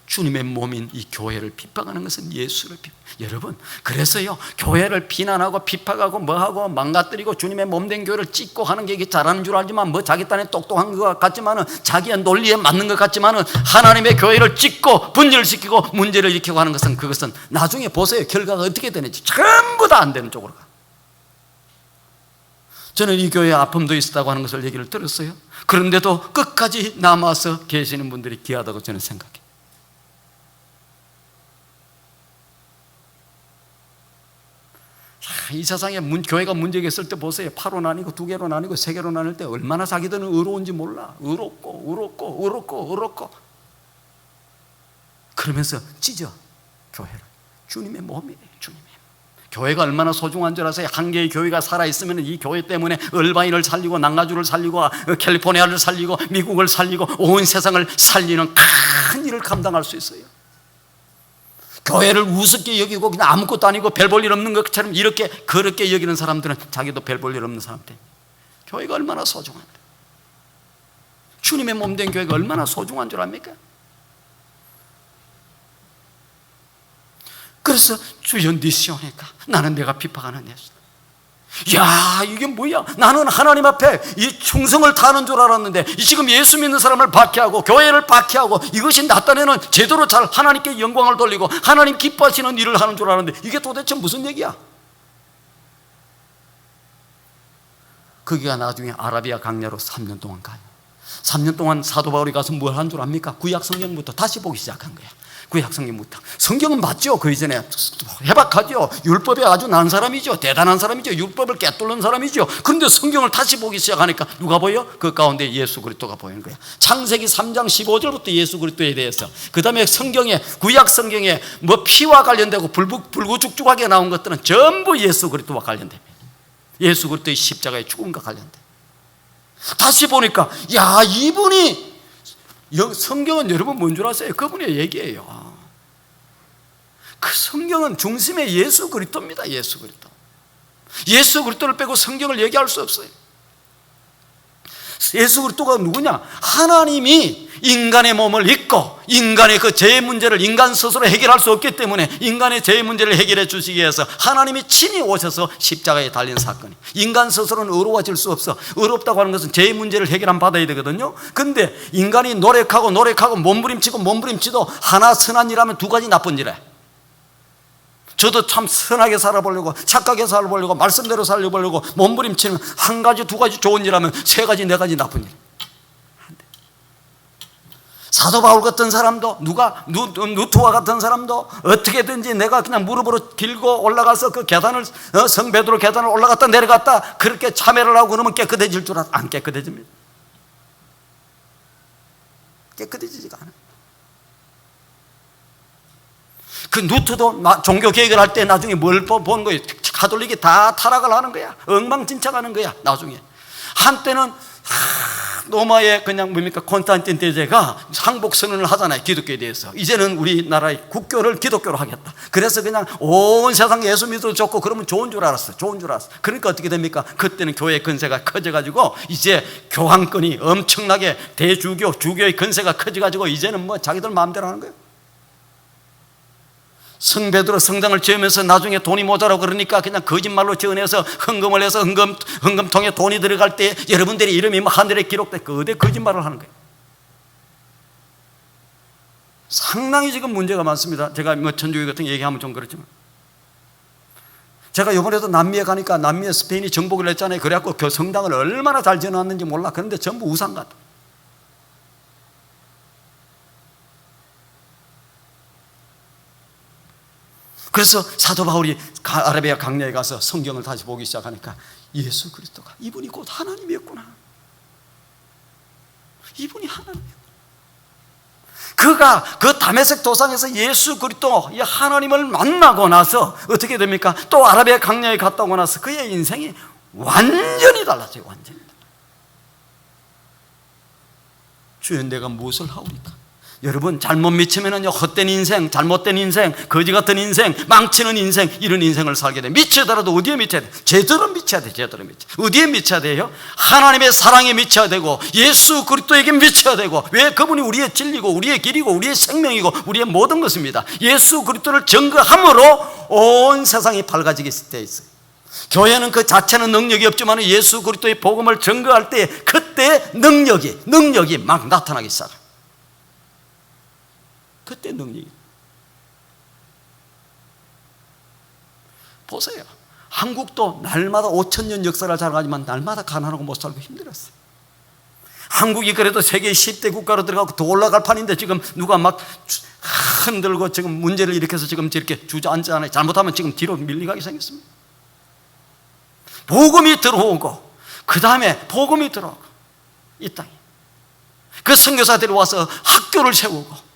주님의 몸인 이 교회를 핍박하는 것은 예수를 여러분, 그래서요, 교회를 비난하고 핍박하고 뭐하고 망가뜨리고 주님의 몸된 교회를 찢고 하는 게 이게 잘하는 줄 알지만, 뭐 자기 딴에 똑똑한 것 같지만은, 자기의 논리에 맞는 것 같지만은, 하나님의 교회를 찢고 분열시키고 문제를 일으키고 하는 것은, 그것은 나중에 보세요, 결과가 어떻게 되는지. 전부 다 안 되는 쪽으로 가. 저는 이 교회에 아픔도 있었다고 하는 것을 얘기를 들었어요. 그런데도 끝까지 남아서 계시는 분들이 귀하다고 저는 생각해요. 이 세상에 교회가 문제가 있을 때 보세요. 8로 나뉘고 2개로 나뉘고 3개로 나눌 때 얼마나 자기들은 의로운지 몰라. 의롭고 그러면서 찢어 교회를. 주님의 몸이에요. 주님의 몸. 교회가 얼마나 소중한 줄 아세요? 한 개의 교회가 살아있으면 이 교회 때문에 얼바인을 살리고 남가주를 살리고 캘리포니아를 살리고 미국을 살리고 온 세상을 살리는 큰 일을 감당할 수 있어요. 교회를 우습게 여기고 그냥 아무것도 아니고 별 볼 일 없는 것처럼 이렇게 그렇게 여기는 사람들은 자기도 별 볼 일 없는 사람들. 교회가 얼마나 소중한데, 주님의 몸 된 교회가 얼마나 소중한 줄 압니까? 그래서 주여 니시오니까 나는 내가 비판하는 예수. 야, 이게 뭐야? 나는 하나님 앞에 이 충성을 다하는 줄 알았는데 지금 예수 믿는 사람을 박해하고 교회를 박해하고 이것이 나타내는 제대로 잘 하나님께 영광을 돌리고 하나님 기뻐하시는 일을 하는 줄 알았는데 이게 도대체 무슨 얘기야? 거기가 나중에 아라비아 강야로 3년 동안 가요. 3년 동안 사도 바울이 가서 뭘 한 줄 압니까? 구약 성경부터 다시 보기 시작한 거야. 구약 성경부터. 성경은 맞죠? 그 이전에 해박하죠. 율법에 아주 난 사람이죠. 대단한 사람이죠. 율법을 깨뚫는 사람이죠. 그런데 성경을 다시 보기 시작하니까 누가 보여? 그 가운데 예수 그리스도가 보이는 거야. 창세기 3장 15절부터 예수 그리스도에 대해서, 그 다음에 성경에, 구약 성경에 뭐 피와 관련되고 불구죽죽하게 나온 것들은 전부 예수 그리스도와 관련돼. 예수 그리스도의 십자가의 죽음과 관련돼. 다시 보니까 야, 이분이, 성경은 여러분 뭔 줄 아세요? 그분의 얘기예요. 그 성경은 중심에 예수 그리스도입니다. 예수 그리스도. 예수 그리스도를 빼고 성경을 얘기할 수 없어요. 예수 그리스도가 누구냐? 하나님이 인간의 몸을 입고 인간의 그 죄의 문제를 인간 스스로 해결할 수 없기 때문에 인간의 죄의 문제를 해결해 주시기 위해서 하나님이 친히 오셔서 십자가에 달린 사건이. 인간 스스로는 의로워질 수 없어. 의롭다고 하는 것은 죄의 문제를 해결함 받아야 되거든요. 근데 인간이 노력하고 몸부림치도 하나 선한 일하면 두 가지 나쁜 일해. 저도 참 선하게 살아보려고, 착하게 살아보려고, 말씀대로 살려보려고 몸부림치는 한 가지 두 가지 좋은 일하면 세 가지 네 가지 나쁜 일. 사도 바울 같은 사람도, 누트와 같은 사람도 어떻게든지 내가 그냥 무릎으로 길고 올라가서 그 계단을, 성 베드로 계단을 올라갔다 내려갔다 그렇게 참회를 하고 그러면 깨끗해질 줄 알아. 안 깨끗해집니다. 깨끗해지지가 않아요. 그 누트도 종교 개혁을 할 때 나중에 뭘 보는 거예요? 가톨릭이 다 타락을 하는 거야. 엉망진창하는 거야. 나중에 한때는 로마의 그냥 콘스탄틴 대제가 항복 선언을 하잖아요. 기독교에 대해서. 이제는 우리나라의 국교를 기독교로 하겠다. 그래서 그냥 온 세상 예수 믿어도 좋고 그러면 좋은 줄 알았어. 그러니까 어떻게 됩니까? 그때는 교회의 건세가 커져가지고 이제 교황권이 엄청나게 주교의 건세가 커져가지고 이제는 뭐 자기들 마음대로 하는 거예요. 성 베드로 성당을 지으면서 나중에 돈이 모자라고 그러니까 그냥 거짓말로 지어내서 헌금을 해서 헌금통에 돈이 들어갈 때 여러분들의 이름이 하늘에 기록돼. 그대 거짓말을 하는 거예요. 상당히 지금 문제가 많습니다. 제가 천주교 같은 거 얘기하면 좀 그렇지만, 제가 이번에도 남미에 가니까 남미에 스페인이 정복을 했잖아요. 그래갖고 그 성당을 얼마나 잘 지어놨는지 몰라. 그런데 전부 우상 같아. 그래서 사도 바울이 아라비아 강야에 가서 성경을 다시 보기 시작하니까 예수 그리스도가, 이분이 곧 하나님이었구나. 이분이 하나님이었구나. 그가 그 다메섹 도상에서 예수 그리스도, 이 하나님을 만나고 나서 어떻게 됩니까? 또 아라비아 강야에 갔다 오고 나서 그의 인생이 완전히 달라져요. 완전히. 주여, 내가 무엇을 하오리까? 여러분, 잘못 미치면은요, 헛된 인생, 잘못된 인생, 거지 같은 인생, 망치는 인생, 이런 인생을 살게 돼. 미치더라도 어디에 미쳐야 돼? 제대로 미쳐야 돼. 제대로 미쳐. 어디에 미쳐야 돼요? 하나님의 사랑에 미쳐야 되고 예수 그리스도에게 미쳐야 되고. 왜? 그분이 우리의 진리고 우리의 길이고 우리의 생명이고 우리의 모든 것입니다. 예수 그리스도를 증거함으로 온 세상이 밝아지게 돼 있어요. 교회는 그 자체는 능력이 없지만 예수 그리스도의 복음을 증거할 때 그때 능력이 막 나타나기 시작해요. 그때 능력이. 보세요. 한국도 날마다 5,000년 역사를 자랑하지만 날마다 가난하고 못 살고 힘들었어요. 한국이 그래도 세계 10대 국가로 들어가고 더 올라갈 판인데 지금 누가 막 흔들고 지금 문제를 일으켜서 지금 이렇게 주저앉잖아요. 잘못하면 지금 뒤로 밀리가게 생겼습니다. 복음이 들어오고 그 다음에 복음이 들어오고 이 땅에 그 선교사들이 와서 학교를 세우고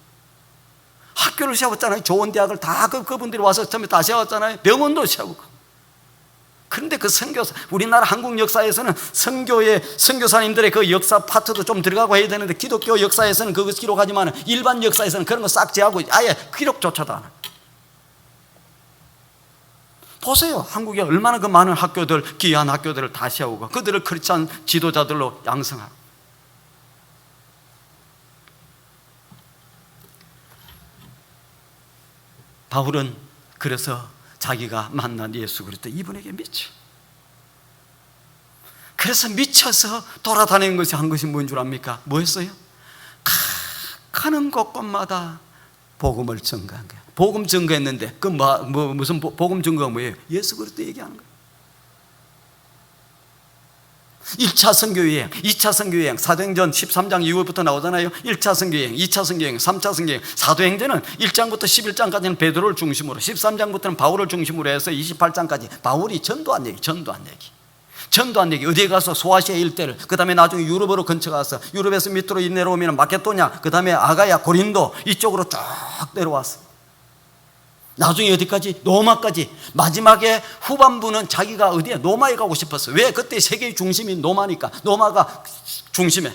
학교를 세웠잖아요. 좋은 대학을 다 그분들이 와서 처음에 다 세웠잖아요. 병원도 세우고. 그런데 그 선교사, 우리나라 한국 역사에서는 선교사님들의 그 역사 파트도 좀 들어가고 해야 되는데, 기독교 역사에서는 그것 기록하지만 일반 역사에서는 그런 거 싹 제하고 아예 기록조차도 안 해요. 보세요. 한국에 얼마나 그 많은 학교들, 귀한 학교들을 다 세우고 그들을 크리스찬 지도자들로 양성하고. 바울은 그래서 자기가 만난 예수 그리스도 이분에게 미쳐. 그래서 미쳐서 돌아다니는 것이 한 것이 뭔 줄 압니까? 뭐였어요? 가는 곳곳마다 복음을 증거한 거예요. 복음 증거했는데 그 무슨 복음 증거가 뭐예요? 예수 그리스도 얘기하는 거예요. 1차 선교여행, 2차 선교여행, 사도행전 13장 이후부터 나오잖아요. 1차 선교여행, 2차 선교여행, 3차 선교여행. 사도행전은 1장부터 11장까지는 베드로를 중심으로, 13장부터는 바울을 중심으로 해서 28장까지 바울이 전도한 얘기. 어디에 가서 소아시아 일대를, 그 다음에 나중에 유럽으로 근처가서 유럽에서 밑으로 내려오면 마케도냐, 그 다음에 아가야, 고린도 이쪽으로 쭉 내려왔어. 나중에 어디까지? 로마까지. 마지막에 후반부는 자기가 어디에? 로마에 가고 싶었어. 왜? 그때 세계의 중심이 로마니까. 로마가 중심에.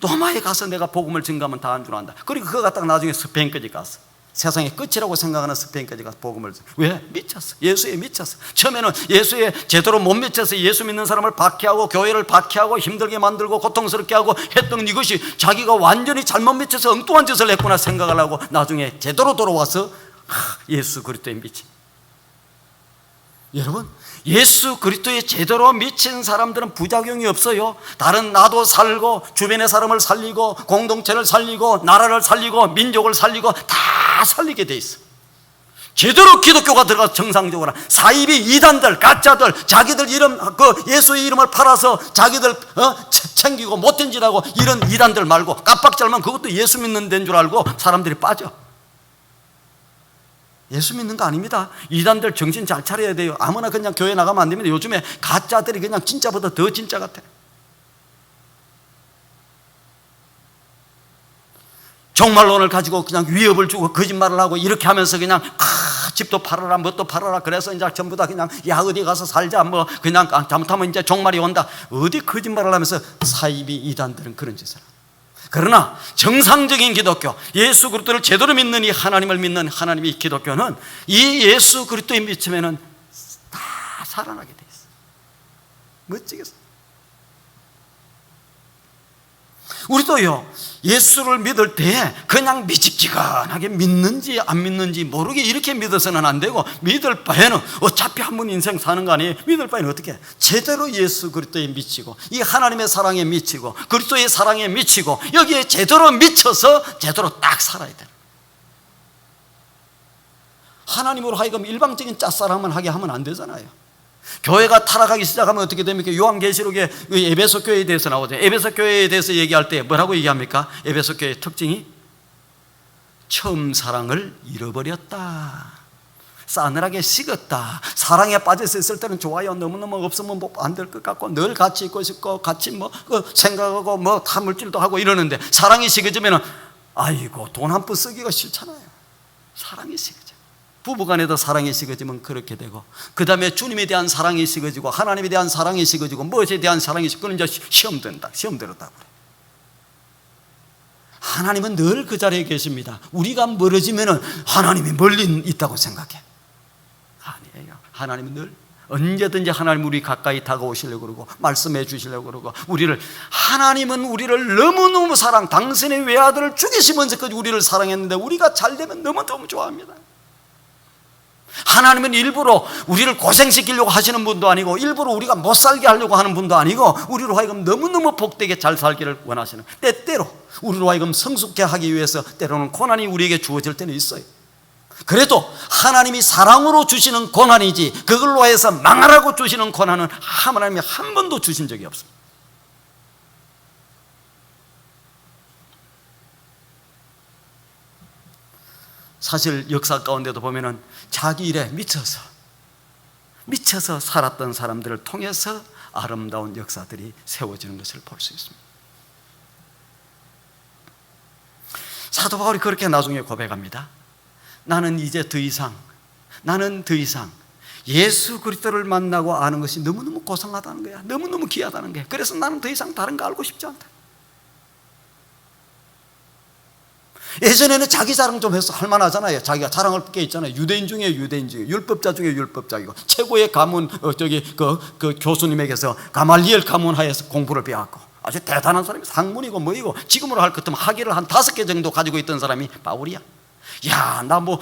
로마에 가서 내가 복음을 증거하면 다 한 줄 안다. 그리고 그거 갖다가 나중에 스페인까지 갔어. 세상의 끝이라고 생각하는 스페인까지 가서 복음을. 왜? 미쳤어. 예수에 미쳤어. 처음에는 예수에 제대로 못 미쳐서 예수 믿는 사람을 박해하고 교회를 박해하고 힘들게 만들고 고통스럽게 하고 했던 이것이 자기가 완전히 잘못 미쳐서 엉뚱한 짓을 했구나 생각을 하고 나중에 제대로 돌아와서 예수 그리스도에 미친. 여러분, 예수 그리스도에 제대로 미친 사람들은 부작용이 없어요. 다른 나도 살고 주변의 사람을 살리고 공동체를 살리고 나라를 살리고 민족을 살리고 다 살리게 돼 있어. 제대로 기독교가 들어가서 정상적으로 사이비 이단들, 가짜들, 자기들 이름, 그 예수의 이름을 팔아서 자기들 챙기고 못된 짓 하고 이런 이단들 말고 깜빡잘만 그것도 예수 믿는 데인 줄 알고 사람들이 빠져. 예수 믿는 거 아닙니다. 이단들 정신 잘 차려야 돼요. 아무나 그냥 교회 나가면 안 됩니다. 요즘에 가짜들이 그냥 진짜보다 더 진짜 같아. 종말론을 가지고 그냥 위협을 주고 거짓말을 하고 이렇게 하면서 그냥 집도 팔아라 뭣도 팔아라. 그래서 이제 전부 다 그냥 야 어디 가서 살자 뭐 그냥 잘못하면 이제 종말이 온다. 어디 거짓말을 하면서 사이비 이단들은 그런 짓을 합니다. 그러나 정상적인 기독교, 예수 그리스도를 제대로 믿는 이 하나님을 믿는 하나님의 기독교는 이 예수 그리스도에 미치면은 다 살아나게 돼 있어. 멋지겠어. 우리도요, 예수를 믿을 때 그냥 미직지근하게 믿는지 안 믿는지 모르게 이렇게 믿어서는 안 되고, 믿을 바에는 어차피 한 번 인생 사는 거 아니에요. 믿을 바에는 어떻게 제대로 예수 그리스도에 미치고 이 하나님의 사랑에 미치고 그리스도의 사랑에 미치고 여기에 제대로 미쳐서 제대로 딱 살아야 돼. 하나님으로 하여금 일방적인 짝사랑만 하게 하면 안 되잖아요. 교회가 타락하기 시작하면 어떻게 됩니까? 요한계시록에 에베소 교회에 대해서 나오죠. 에베소 교회에 대해서 얘기할 때 뭐라고 얘기합니까? 에베소 교회의 특징이 처음 사랑을 잃어버렸다, 싸늘하게 식었다. 사랑에 빠져서 있을 때는 좋아요. 너무너무 없으면 뭐 안 될 것 같고 늘 같이 있고 싶고 같이 뭐 생각하고 뭐 다 물질도 하고 이러는데 사랑이 식어지면 아이고 돈 한 푼 쓰기가 싫잖아요. 사랑이 식어져. 부부간에도 사랑이 식어지면 그렇게 되고, 그 다음에 주님에 대한 사랑이 식어지고 하나님에 대한 사랑이 식어지고 무엇에 대한 사랑이 식어지고 이제 시험 들었다 그래. 하나님은 늘 그 자리에 계십니다. 우리가 멀어지면 하나님이 멀리 있다고 생각해. 아니에요. 하나님은 늘 언제든지 하나님 우리 가까이 다가오시려고 그러고 말씀해 주시려고 그러고 하나님은 우리를 너무너무 당신의 외아들을 죽이시면서까지 우리를 사랑했는데 우리가 잘되면 너무너무 좋아합니다. 하나님은 일부러 우리를 고생시키려고 하시는 분도 아니고 일부러 우리가 못 살게 하려고 하는 분도 아니고 우리로 하여금 너무너무 복되게 잘 살기를 원하시는, 때때로 우리로 하여금 성숙해 하기 위해서 때로는 고난이 우리에게 주어질 때는 있어요. 그래도 하나님이 사랑으로 주시는 고난이지 그걸로 해서 망하라고 주시는 고난은 하나님이 한 번도 주신 적이 없습니다. 사실 역사 가운데도 보면은 자기 일에 미쳐서 살았던 사람들을 통해서 아름다운 역사들이 세워지는 것을 볼 수 있습니다. 사도 바울이 그렇게 나중에 고백합니다. 나는 더 이상 예수 그리스도를 만나고 아는 것이 너무너무 고상하다는 거야. 너무너무 귀하다는 거야. 그래서 나는 더 이상 다른 거 알고 싶지 않다. 예전에는 자기 자랑 좀 해서 할만하잖아요. 자기가 자랑할 게 있잖아요. 유대인 중에 율법자 중에 율법자이고 최고의 가문 그 교수님에게서 가말리엘 가문하에서 공부를 배웠고 아주 대단한 사람이 상문이고 뭐이고 지금으로 할 것 같으면 학위를 한 5개 정도 가지고 있던 사람이 바울이야. 야, 나 뭐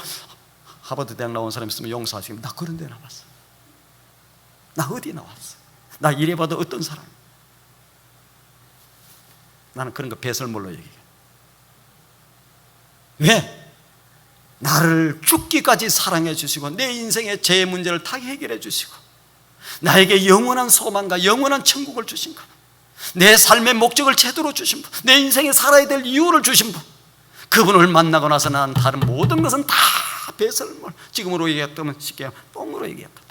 하버드 대학 나온 사람 있으면 용서하시면 나 그런 데 나왔어. 나 어디 나왔어? 나 이래봐도 어떤 사람? 나는 그런 거 배설물로 얘기해. 왜? 나를 죽기까지 사랑해 주시고 내 인생의 죄 문제를 다 해결해 주시고 나에게 영원한 소망과 영원한 천국을 주신 분, 내 삶의 목적을 제대로 주신 분, 내 인생에 살아야 될 이유를 주신 분, 그분을 만나고 나서 난 다른 모든 것은 다 배설물, 지금으로 얘기했다면 쉽게 똥으로 얘기했다.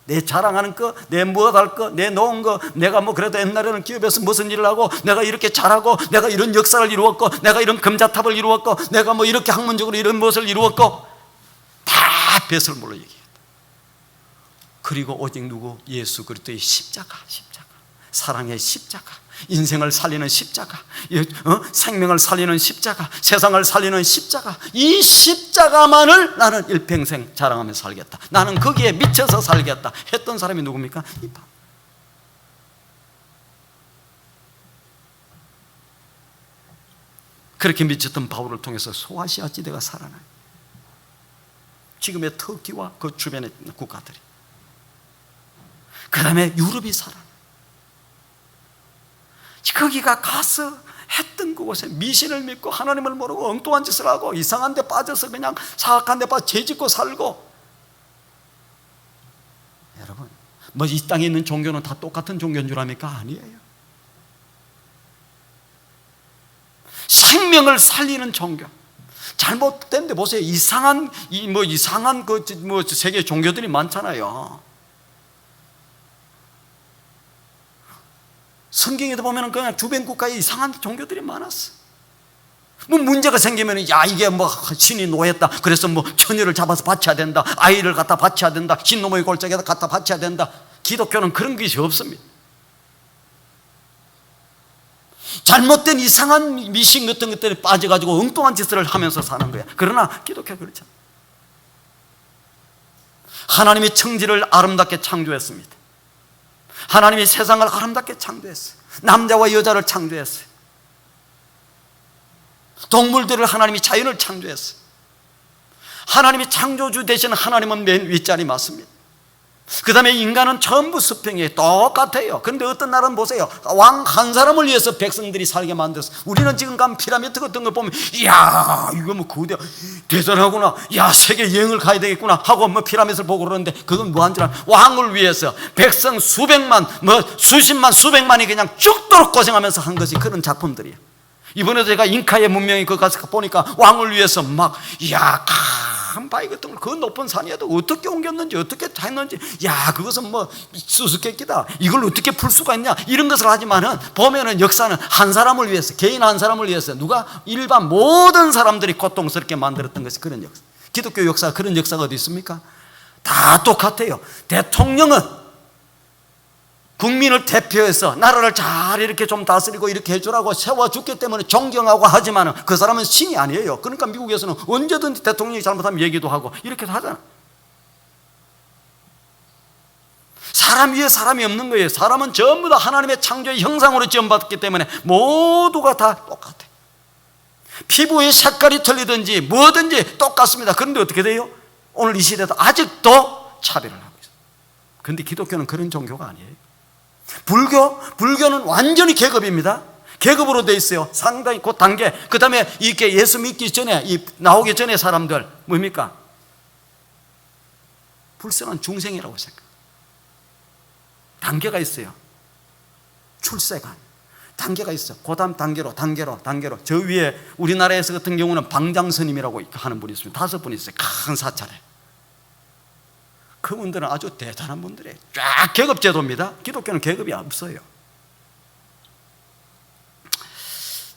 내 자랑하는 거, 내 무엇할 거, 내 놓은 거, 내가 뭐 그래도 옛날에는 기업에서 무슨 일을 하고 내가 이렇게 잘하고 내가 이런 역사를 이루었고 내가 이런 금자탑을 이루었고 내가 뭐 이렇게 학문적으로 이런 무엇을 이루었고 다 배설물로 얘기했다. 그리고 오직 누구? 예수 그리스도의 십자가, 사랑의 십자가, 인생을 살리는 십자가, 생명을 살리는 십자가, 세상을 살리는 십자가, 이 십자가만을 나는 일평생 자랑하며 살겠다, 나는 거기에 미쳐서 살겠다 했던 사람이 누굽니까? 이 바울. 그렇게 미쳤던 바울을 통해서 소아시아 지대가 살아나요. 지금의 터키와 그 주변의 국가들이, 그 다음에 유럽이 살아나요. 거기가 가서 했던 그곳에 미신을 믿고 하나님을 모르고 엉뚱한 짓을 하고 이상한 데 빠져서 그냥 사악한 데 빠져 죄짓고 살고. 여러분, 뭐 이 땅에 있는 종교는 다 똑같은 종교인 줄 압니까? 아니에요. 생명을 살리는 종교, 잘못된데 보세요. 이상한 세계 종교들이 많잖아요. 성경에도 보면 그냥 주변 국가에 이상한 종교들이 많았어. 뭐 문제가 생기면 야, 이게 뭐 신이 노했다, 그래서 뭐 처녀를 잡아서 바쳐야 된다, 아이를 갖다 바쳐야 된다, 흰놈의 골짜기에다 갖다 바쳐야 된다. 기독교는 그런 것이 없습니다. 잘못된 이상한 미신 같은 것들에 빠져가지고 엉뚱한 짓을 하면서 사는 거야. 그러나 기독교는 그렇지 않아요. 하나님이 천지를 아름답게 창조했습니다. 하나님이 세상을 아름답게 창조했어요. 남자와 여자를 창조했어요. 동물들을 하나님이 자연을 창조했어요. 하나님이 창조주 되신 하나님은 맨 윗자리 맞습니다. 그 다음에 인간은 전부 수평이에요. 똑같아요. 그런데 어떤 나라는 보세요, 왕 한 사람을 위해서 백성들이 살게 만들었어요. 우리는 지금 가면 피라미드 같은 걸 보면 이야, 이거 뭐 거대 대단하구나, 야, 세계 여행을 가야 되겠구나 하고 뭐 피라미드를 보고 그러는데 그건 뭐한 줄 알아요? 왕을 위해서 백성 수백만, 뭐 수십만, 수백만이 그냥 죽도록 고생하면서 한 것이 그런 작품들이에요. 이번에도 제가 잉카의 문명이 그 가서 보니까 왕을 위해서 막, 이야, 큰 바위 같은 걸 그 높은 산에도 어떻게 옮겼는지, 어떻게 했는지, 야, 그것은 뭐 수수께끼다, 이걸 어떻게 풀 수가 있냐, 이런 것을 하지만은 보면은 역사는 한 사람을 위해서, 개인 한 사람을 위해서 누가 일반 모든 사람들이 고통스럽게 만들었던 것이 그런 역사. 기독교 역사가 그런 역사가 어디 있습니까? 다 똑같아요. 대통령은 국민을 대표해서 나라를 잘 이렇게 좀 다스리고 이렇게 해주라고 세워줬기 때문에 존경하고 하지만 그 사람은 신이 아니에요. 그러니까 미국에서는 언제든지 대통령이 잘못하면 얘기도 하고 이렇게 하잖아. 사람 위에 사람이 없는 거예요. 사람은 전부 다 하나님의 창조의 형상으로 지음받았기 때문에 모두가 다 똑같아요. 피부의 색깔이 틀리든지 뭐든지 똑같습니다. 그런데 어떻게 돼요? 오늘 이 시대도 아직도 차별을 하고 있어요. 그런데 기독교는 그런 종교가 아니에요. 불교는 완전히 계급입니다. 계급으로 돼 있어요. 상당히 그 단계. 그 다음에 이렇게 예수 믿기 전에, 나오기 전에 사람들 뭡니까? 불쌍한 중생이라고 생각해요. 단계가 있어요. 출세관 단계가 있어요. 그 다음 단계로 저 위에 우리나라에서 같은 경우는 방장스님이라고 하는 분이 있습니다. 5분 있어요. 큰 사찰에. 그분들은 아주 대단한 분들이에요. 쫙 계급제도입니다. 기독교는 계급이 없어요.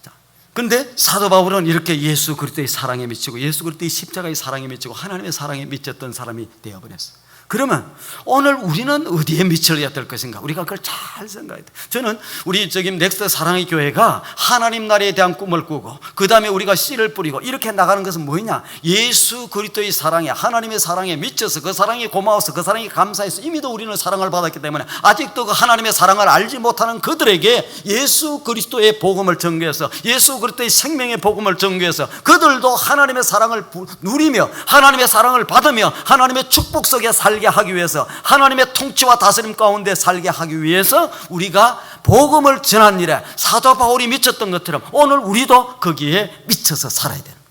자, 근데 사도 바울은 이렇게 예수 그리스도의 사랑에 미치고 예수 그리스도의 십자가의 사랑에 미치고 하나님의 사랑에 미쳤던 사람이 되어버렸어요. 그러면 오늘 우리는 어디에 미쳐야 될 것인가? 우리가 그걸 잘 생각해야 돼요. 저는 우리 넥스트 사랑의 교회가 하나님 나라에 대한 꿈을 꾸고 그 다음에 우리가 씨를 뿌리고 이렇게 나가는 것은 뭐냐? 예수 그리스도의 사랑에, 하나님의 사랑에 미쳐서 그 사랑이 고마워서 그 사랑이 감사해서 이미도 우리는 사랑을 받았기 때문에 아직도 그 하나님의 사랑을 알지 못하는 그들에게 예수 그리스도의 복음을 전개해서 예수 그리스도의 생명의 복음을 전개해서 그들도 하나님의 사랑을 누리며 하나님의 사랑을 받으며 하나님의 축복 속에 살게 하기 위해서, 하나님의 통치와 다스림 가운데 살게 하기 위해서 우리가 복음을 전한 일에 사도 바울이 미쳤던 것처럼 오늘 우리도 거기에 미쳐서 살아야 되는 거예요.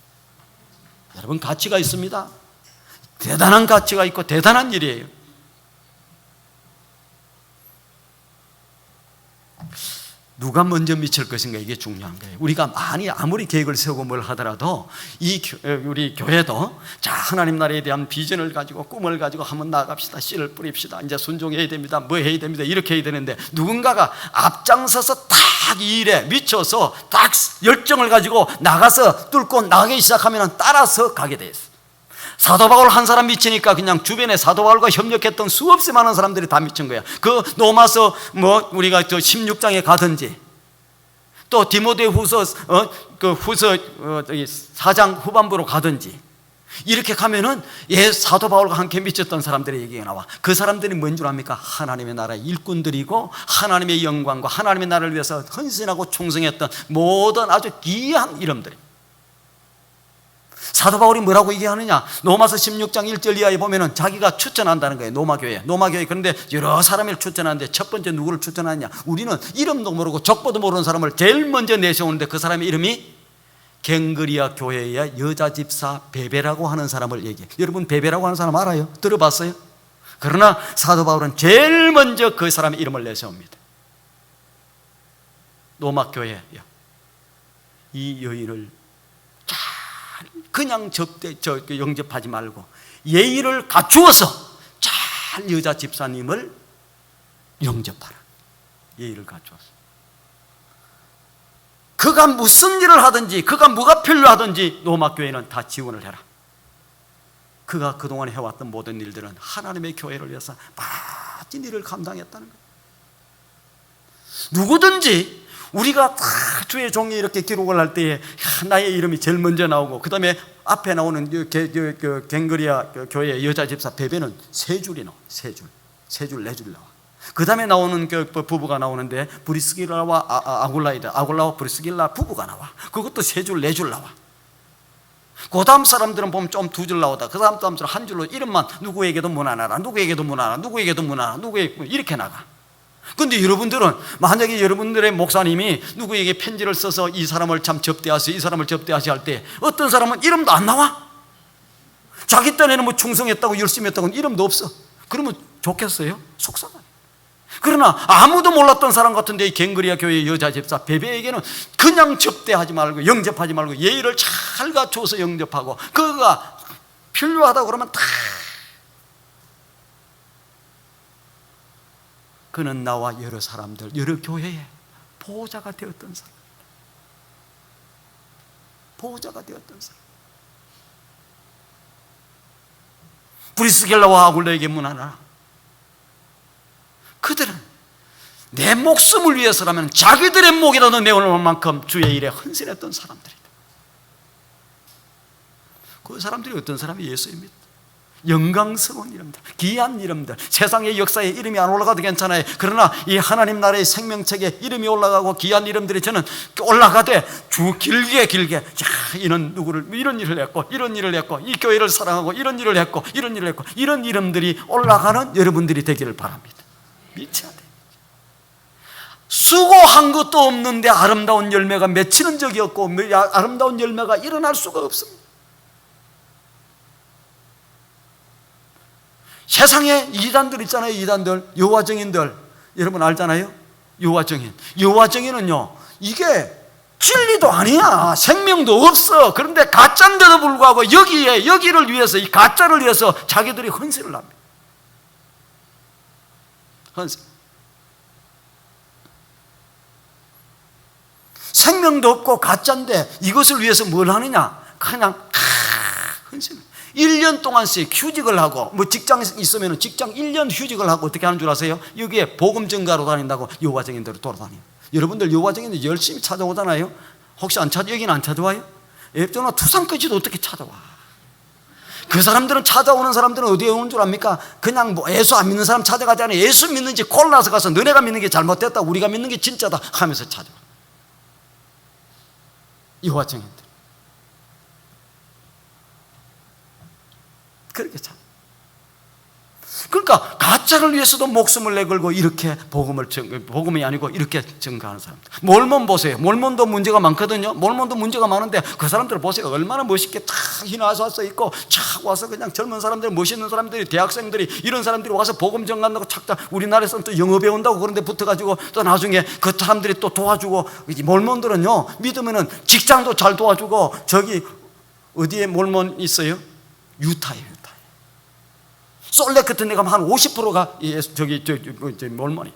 여러분, 가치가 있습니다. 대단한 가치가 있고 대단한 일이에요. 누가 먼저 미칠 것인가, 이게 중요한 거예요. 우리가 아무리 계획을 세우고 뭘 하더라도 우리 교회도 자, 하나님 나라에 대한 비전을 가지고 꿈을 가지고 한번 나갑시다. 씨를 뿌립시다. 이제 순종해야 됩니다. 뭐 해야 됩니다. 이렇게 해야 되는데 누군가가 앞장서서 딱 이 일에 미쳐서 딱 열정을 가지고 나가서 뚫고 나가기 시작하면 따라서 가게 돼 있어요. 사도 바울 한 사람 미치니까 그냥 주변에 사도 바울과 협력했던 수없이 많은 사람들이 다 미친 거야. 그 로마서 우리가 16장에 가든지 또 디모데 후서 4장 후반부로 가든지 이렇게 가면은 사도 바울과 함께 미쳤던 사람들의 얘기가 나와. 그 사람들이 뭔 줄 압니까? 하나님의 나라의 일꾼들이고 하나님의 영광과 하나님의 나라를 위해서 헌신하고 충성했던 모든 아주 귀한 이름들입니다. 사도 바울이 뭐라고 얘기하느냐? 로마서 16장 1절 이하에 보면은 자기가 추천한다는 거예요. 노마교회. 그런데 여러 사람을 추천하는데 첫 번째 누구를 추천하느냐? 우리는 이름도 모르고 족보도 모르는 사람을 제일 먼저 내세우는데 그 사람의 이름이 갱그리아 교회의 여자 집사 베베라고 하는 사람을 얘기해요. 여러분, 베베라고 하는 사람 알아요? 들어봤어요? 그러나 사도 바울은 제일 먼저 그 사람의 이름을 내세웁니다. 노마교회. 이 여인을 그냥 영접하지 말고 예의를 갖추어서 잘 여자 집사님을 영접하라. 예의를 갖추어서 그가 무슨 일을 하든지 그가 뭐가 필요하든지 로마교회는 다 지원을 해라. 그가 그동안 해왔던 모든 일들은 하나님의 교회를 위해서 멋진 일을 감당했다는 거예요. 누구든지 우리가 다 주의 종이 이렇게 기록을 할 때에 나의 이름이 제일 먼저 나오고 그 다음에 앞에 나오는 갱그리아 교회의 여자 집사 베베는 세 줄이 나와. 세 줄, 네 줄 나와. 그 다음에 나오는 부부가 나오는데 브리스길라와 아굴라와 브리스길라 부부가 나와. 그것도 세 줄, 네 줄 나와. 그 다음 사람들은 보면 좀 두 줄 나오다. 그 다음 사람들은 한 줄로 이름만 누구에게도 문안하라, 누구에게도 문안하라, 누구에게도 문안하라, 누구에게 이렇게 나가. 근데 여러분들은 만약에 여러분들의 목사님이 누구에게 편지를 써서 이 사람을 참 접대하세요, 이 사람을 접대하세요 할 때 어떤 사람은 이름도 안 나와. 자기 딴에는 뭐 충성했다고 열심히 했다고는 이름도 없어. 그러면 좋겠어요? 속상하네. 그러나 아무도 몰랐던 사람 같은데 이 갱그리아 교회의 여자 집사 베베에게는 그냥 접대하지 말고 영접하지 말고 예의를 잘 갖춰서 영접하고 그가 필요하다고 그러면 다 그는 나와 여러 사람들, 여러 교회에 보호자가 되었던 사람. 보호자가 되었던 사람. 브리스길라와 아굴라에게 문안하라. 그들은 내 목숨을 위해서라면 자기들의 목이라도 내어놓을 만큼 주의 일에 헌신했던 사람들이다. 그 사람들이 어떤 사람이 예수입니다. 영광스러운 이름들, 귀한 이름들, 세상의 역사에 이름이 안 올라가도 괜찮아요. 그러나 이 하나님 나라의 생명책에 이름이 올라가고 귀한 이름들이 저는 올라가되 길게 자, 이는 누구를 이런 일을 했고 이런 일을 했고 이 교회를 사랑하고 이런 일을 했고 이런 일을 했고 이런 이름들이 올라가는 여러분들이 되기를 바랍니다. 미쳐야 돼. 수고한 것도 없는데 아름다운 열매가 맺히는 적이 없고 아름다운 열매가 일어날 수가 없습니다. 세상에 이단들 있잖아요. 이단들, 여호와증인들 여러분 알잖아요. 여호와증인은요 이게 진리도 아니야. 생명도 없어. 그런데 가짜인데도 불구하고 여기를 위해서, 이 가짜를 위해서 자기들이 헌신을 합니다. 헌신. 생명도 없고 가짜인데 이것을 위해서 뭘 하느냐? 그냥 헌신. 1년 동안씩 휴직을 하고, 뭐 직장 있으면 직장 1년 휴직을 하고 어떻게 하는 줄 아세요? 여기에 복음 전가로 다닌다고 여호와 증인대로 돌아다녀요. 여러분들 여호와 증인들 열심히 찾아오잖아요. 혹시 여기는 안 찾아와요? 예전에 투상까지도 어떻게 찾아와? 그 사람들은, 찾아오는 사람들은 어디에 오는 줄 압니까? 그냥 뭐 예수 안 믿는 사람 찾아가지 않아요. 예수 믿는지 골라서 가서 너네가 믿는 게 잘못됐다, 우리가 믿는 게 진짜다 하면서 찾아와. 여호와 증인들 그렇게 찾아. 그러니까 가짜를 위해서도 목숨을 내걸고 이렇게 복음이 아니고 이렇게 증거하는 사람들. 몰몬 보세요. 몰몬도 문제가 많거든요. 몰몬도 문제가 많은데 그 사람들 보세요. 얼마나 멋있게 다 흰화서 있고 착 와서 그냥 젊은 사람들, 멋있는 사람들이, 대학생들이, 이런 사람들이 와서 복음 전한다고 착, 우리나라에서는 또 영어 배운다고 그런 데 붙어가지고 또 나중에 그 사람들이 또 도와주고. 몰몬들은요, 믿으면은 직장도 잘 도와주고. 저기 어디에 몰몬 있어요? 유타예요. 솔렉 같은 데 가면 한 50%가 몰몬이에요.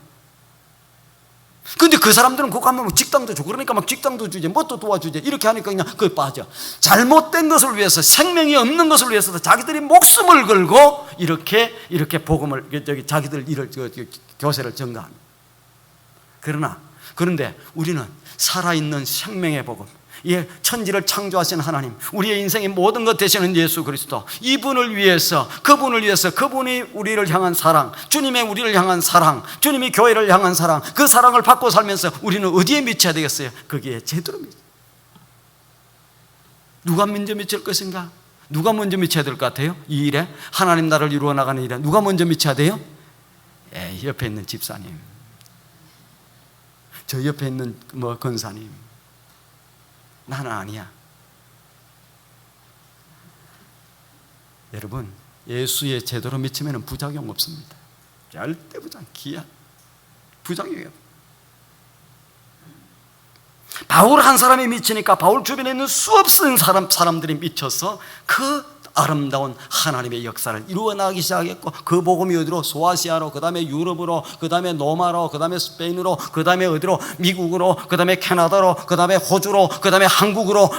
근데 그 사람들은 그거 하면 직장도 주고, 그러니까 막 직장도 주지, 뭣도 도와주지, 이렇게 하니까 그냥 그게 빠져. 잘못된 것을 위해서, 생명이 없는 것을 위해서 자기들이 목숨을 걸고 이렇게 복음을, 자기들 일을, 교세를 전가합니다. 그런데 우리는 살아있는 생명의 복음, 천지를 창조하신 하나님, 우리의 인생의 모든 것 되시는 예수 그리스도, 이분을 위해서, 그분이 우리를 향한 사랑, 주님의 우리를 향한 사랑, 주님이 교회를 향한 사랑, 그 사랑을 받고 살면서 우리는 어디에 미쳐야 되겠어요? 거기에 제대로 미쳐. 누가 먼저 미칠 것인가? 누가 먼저 미쳐야 될 것 같아요? 이 일에, 하나님 나라를 이루어 나가는 일에 누가 먼저 미쳐야 돼요? 옆에 있는 집사님, 저 옆에 있는 권사님. 나는 아니야. 여러분, 예수에 제대로 미치면 부작용 없습니다. 절대 부작용이에요. 바울 한 사람이 미치니까 바울 주변에 있는 수없은 사람들이 미쳐서 그 아름다운 하나님의 역사를 이루어 나가기 시작했고, 그 복음이 어디로? 소아시아로, 그 다음에 유럽으로, 그 다음에 로마로, 그 다음에 스페인으로, 그 다음에 어디로? 미국으로, 그 다음에 캐나다로, 그 다음에 호주로, 그 다음에 한국으로,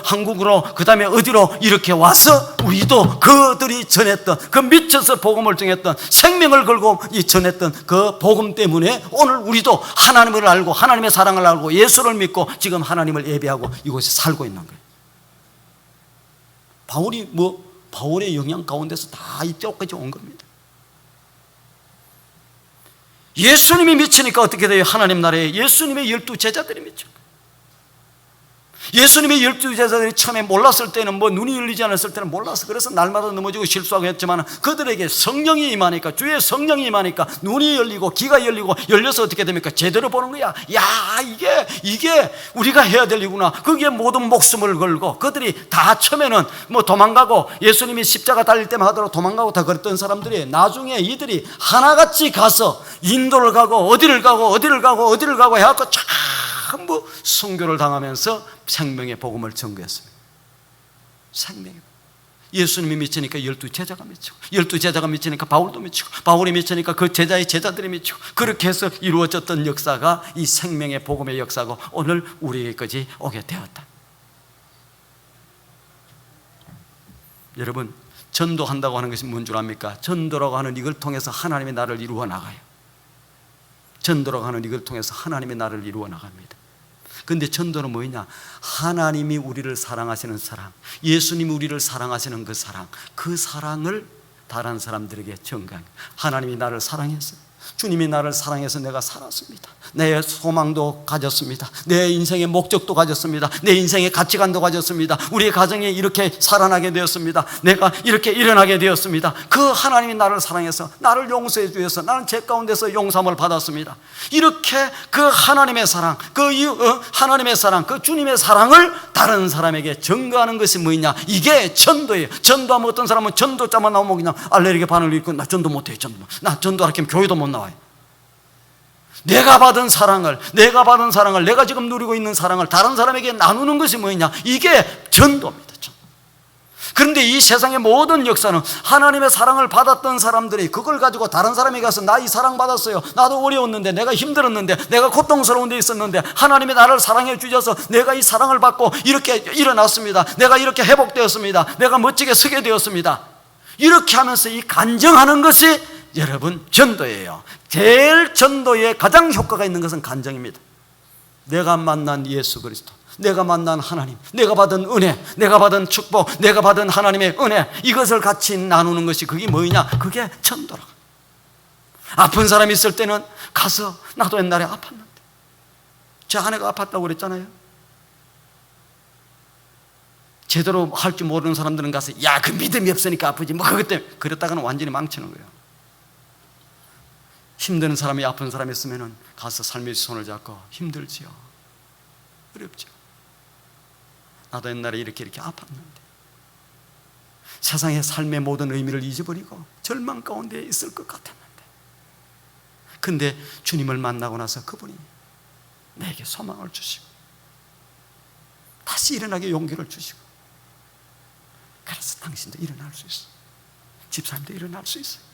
그 다음에 어디로? 이렇게 와서 우리도 그들이 전했던, 그 미쳐서 복음을 전했던, 생명을 걸고 전했던 그 복음 때문에 오늘 우리도 하나님을 알고, 하나님의 사랑을 알고, 예수를 믿고 지금 하나님을 예배하고 이곳에 살고 있는 거예요. 바울의 영향 가운데서 다 이쪽까지 온 겁니다. 예수님이 미치니까 어떻게 돼요? 하나님 나라에 예수님의 12 제자들이 미쳐. 예수님의 12 제자들이 처음에 몰랐을 때는, 눈이 열리지 않았을 때는 몰라서, 그래서 날마다 넘어지고 실수하고 했지만, 그들에게 성령이 임하니까, 주의 성령이 임하니까 눈이 열리고 귀가 열리고, 열려서 어떻게 됩니까? 제대로 보는 거야. 야, 이게 우리가 해야 될 일이구나. 거기에 모든 목숨을 걸고, 그들이 다 처음에는 도망가고, 예수님이 십자가 달릴 때만 하더라도 도망가고 다 그랬던 사람들이, 나중에 이들이 하나같이 가서 인도를 가고 어디를 가고 해갖고 전부 선교를 당하면서 생명의 복음을 전거했습니다. 생명의, 예수님이 미치니까 12 제자가 미치고, 12 제자가 미치니까 바울도 미치고, 바울이 미치니까 그 제자의 제자들이 미치고, 그렇게 해서 이루어졌던 역사가 이 생명의 복음의 역사고, 오늘 우리에게까지 오게 되었다. 여러분, 전도한다고 하는 것이 뭔 줄 압니까? 전도라고 하는 이걸 통해서 하나님의 나라를 이루어 나가요. 전도라고 하는 이걸 통해서 하나님의 나라를 이루어 나갑니다. 그런데 전도는 뭐냐? 하나님이 우리를 사랑하시는 사랑, 예수님이 우리를 사랑하시는 그 사랑을 다른 사람들에게 전가합니다. 하나님이 나를 사랑했어요. 주님이 나를 사랑해서 내가 살았습니다. 내 소망도 가졌습니다. 내 인생의 목적도 가졌습니다. 내 인생의 가치관도 가졌습니다. 우리의 가정이 이렇게 살아나게 되었습니다. 내가 이렇게 일어나게 되었습니다. 그 하나님이 나를 사랑해서 나를 용서해 주셔서 나는 죄 가운데서 용서함을 받았습니다. 이렇게 그 하나님의 사랑, 하나님의 사랑, 그 주님의 사랑을 다른 사람에게 전가하는 것이 뭐냐? 이게 전도예요. 전도하면 어떤 사람은 전도자만 나오면 그냥 알레르기 반응을 일으키고, 나 전도 못해요. 나 전도하면 교회도 못 나와요. 내가 받은 사랑을, 내가 지금 누리고 있는 사랑을 다른 사람에게 나누는 것이 뭐냐? 이게 전도입니다. 그런데 이 세상의 모든 역사는 하나님의 사랑을 받았던 사람들이 그걸 가지고 다른 사람에게 가서 나 이 사랑 받았어요, 나도 어려웠는데, 내가 힘들었는데, 내가 고통스러운 데 있었는데 하나님이 나를 사랑해 주셔서 내가 이 사랑을 받고 이렇게 일어났습니다, 내가 이렇게 회복되었습니다, 내가 멋지게 서게 되었습니다, 이렇게 하면서 이 간증하는 것이 여러분 전도예요. 제일 전도에 가장 효과가 있는 것은 간증입니다. 내가 만난 예수 그리스도, 내가 만난 하나님, 내가 받은 은혜, 내가 받은 축복, 내가 받은 하나님의 은혜, 이것을 같이 나누는 것이 그게 뭐냐? 그게 전도라. 아픈 사람이 있을 때는 가서 나도 옛날에 아팠는데, 제 아내가 아팠다고 그랬잖아요. 제대로 할 줄 모르는 사람들은 가서 야, 그 믿음이 없으니까 아프지 뭐 그것 때문에, 그랬다가는 완전히 망치는 거예요. 힘드는 사람이, 아픈 사람이 있으면 가서 삶의 손을 잡고 힘들지요, 어렵죠, 나도 옛날에 이렇게 아팠는데, 세상의 삶의 모든 의미를 잊어버리고 절망 가운데 있을 것 같았는데, 근데 주님을 만나고 나서 그분이 내게 소망을 주시고 다시 일어나게 용기를 주시고, 그래서 당신도 일어날 수 있어, 집사님도 일어날 수 있어요.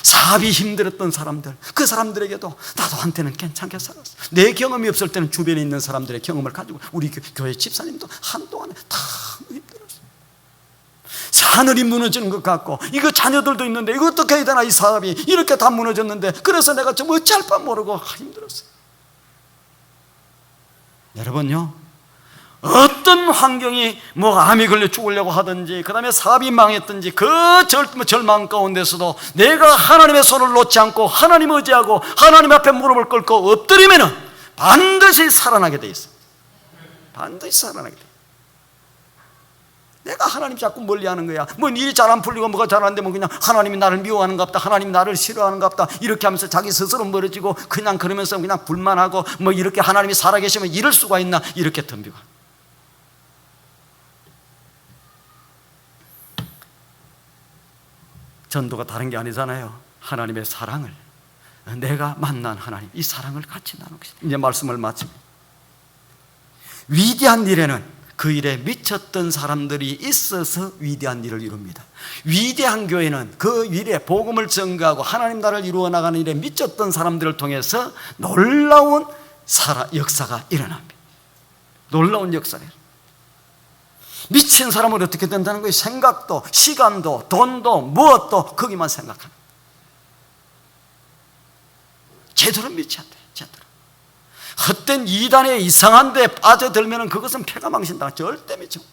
사업이 힘들었던 사람들, 그 사람들에게도 나도 한때는 괜찮게 살았어, 내 경험이 없을 때는 주변에 있는 사람들의 경험을 가지고, 우리 교회 집사님도 한동안에 다 힘들었어. 하늘이 무너지는 것 같고, 이거 자녀들도 있는데 이거 어떻게 해야 되나, 이 사업이 이렇게 다 무너졌는데, 그래서 내가 좀 어찌할 바 모르고 힘들었어요. 여러분요, 어떤 환경이 뭐 암이 걸려 죽으려고 하든지, 그 다음에 사업이 망했든지, 그 절망 가운데서도 내가 하나님의 손을 놓지 않고 하나님 의지하고 하나님 앞에 무릎을 꿇고 엎드리면 반드시 살아나게 돼 있어. 반드시 살아나게 돼. 내가 하나님 자꾸 멀리하는 거야. 뭐 일이 잘 안 풀리고 뭐가 잘 안 되면 그냥 하나님이 나를 미워하는가 보다, 하나님이 나를 싫어하는가 보다, 이렇게 하면서 자기 스스로 멀어지고, 그냥 그러면서 그냥 불만하고, 뭐 이렇게 하나님이 살아계시면 이럴 수가 있나, 이렇게 덤비고. 전도가 다른 게 아니잖아요. 하나님의 사랑을, 내가 만난 하나님, 이 사랑을 같이 나누고 있어요. 이제 말씀을 마칩니다. 위대한 일에는 그 일에 미쳤던 사람들이 있어서 위대한 일을 이룹니다. 위대한 교회는 그 일에 복음을 전가하고 하나님 나라를 이루어 나가는 일에 미쳤던 사람들을 통해서 놀라운 역사가 일어납니다. 놀라운 역사를. 미친 사람은 어떻게 된다는 거예요? 생각도, 시간도, 돈도, 무엇도 거기만 생각하는, 제대로 미쳐야 돼. 제대로. 헛된 이단에 이상한 데 빠져들면 그것은 패가 망신다. 절대 미치고.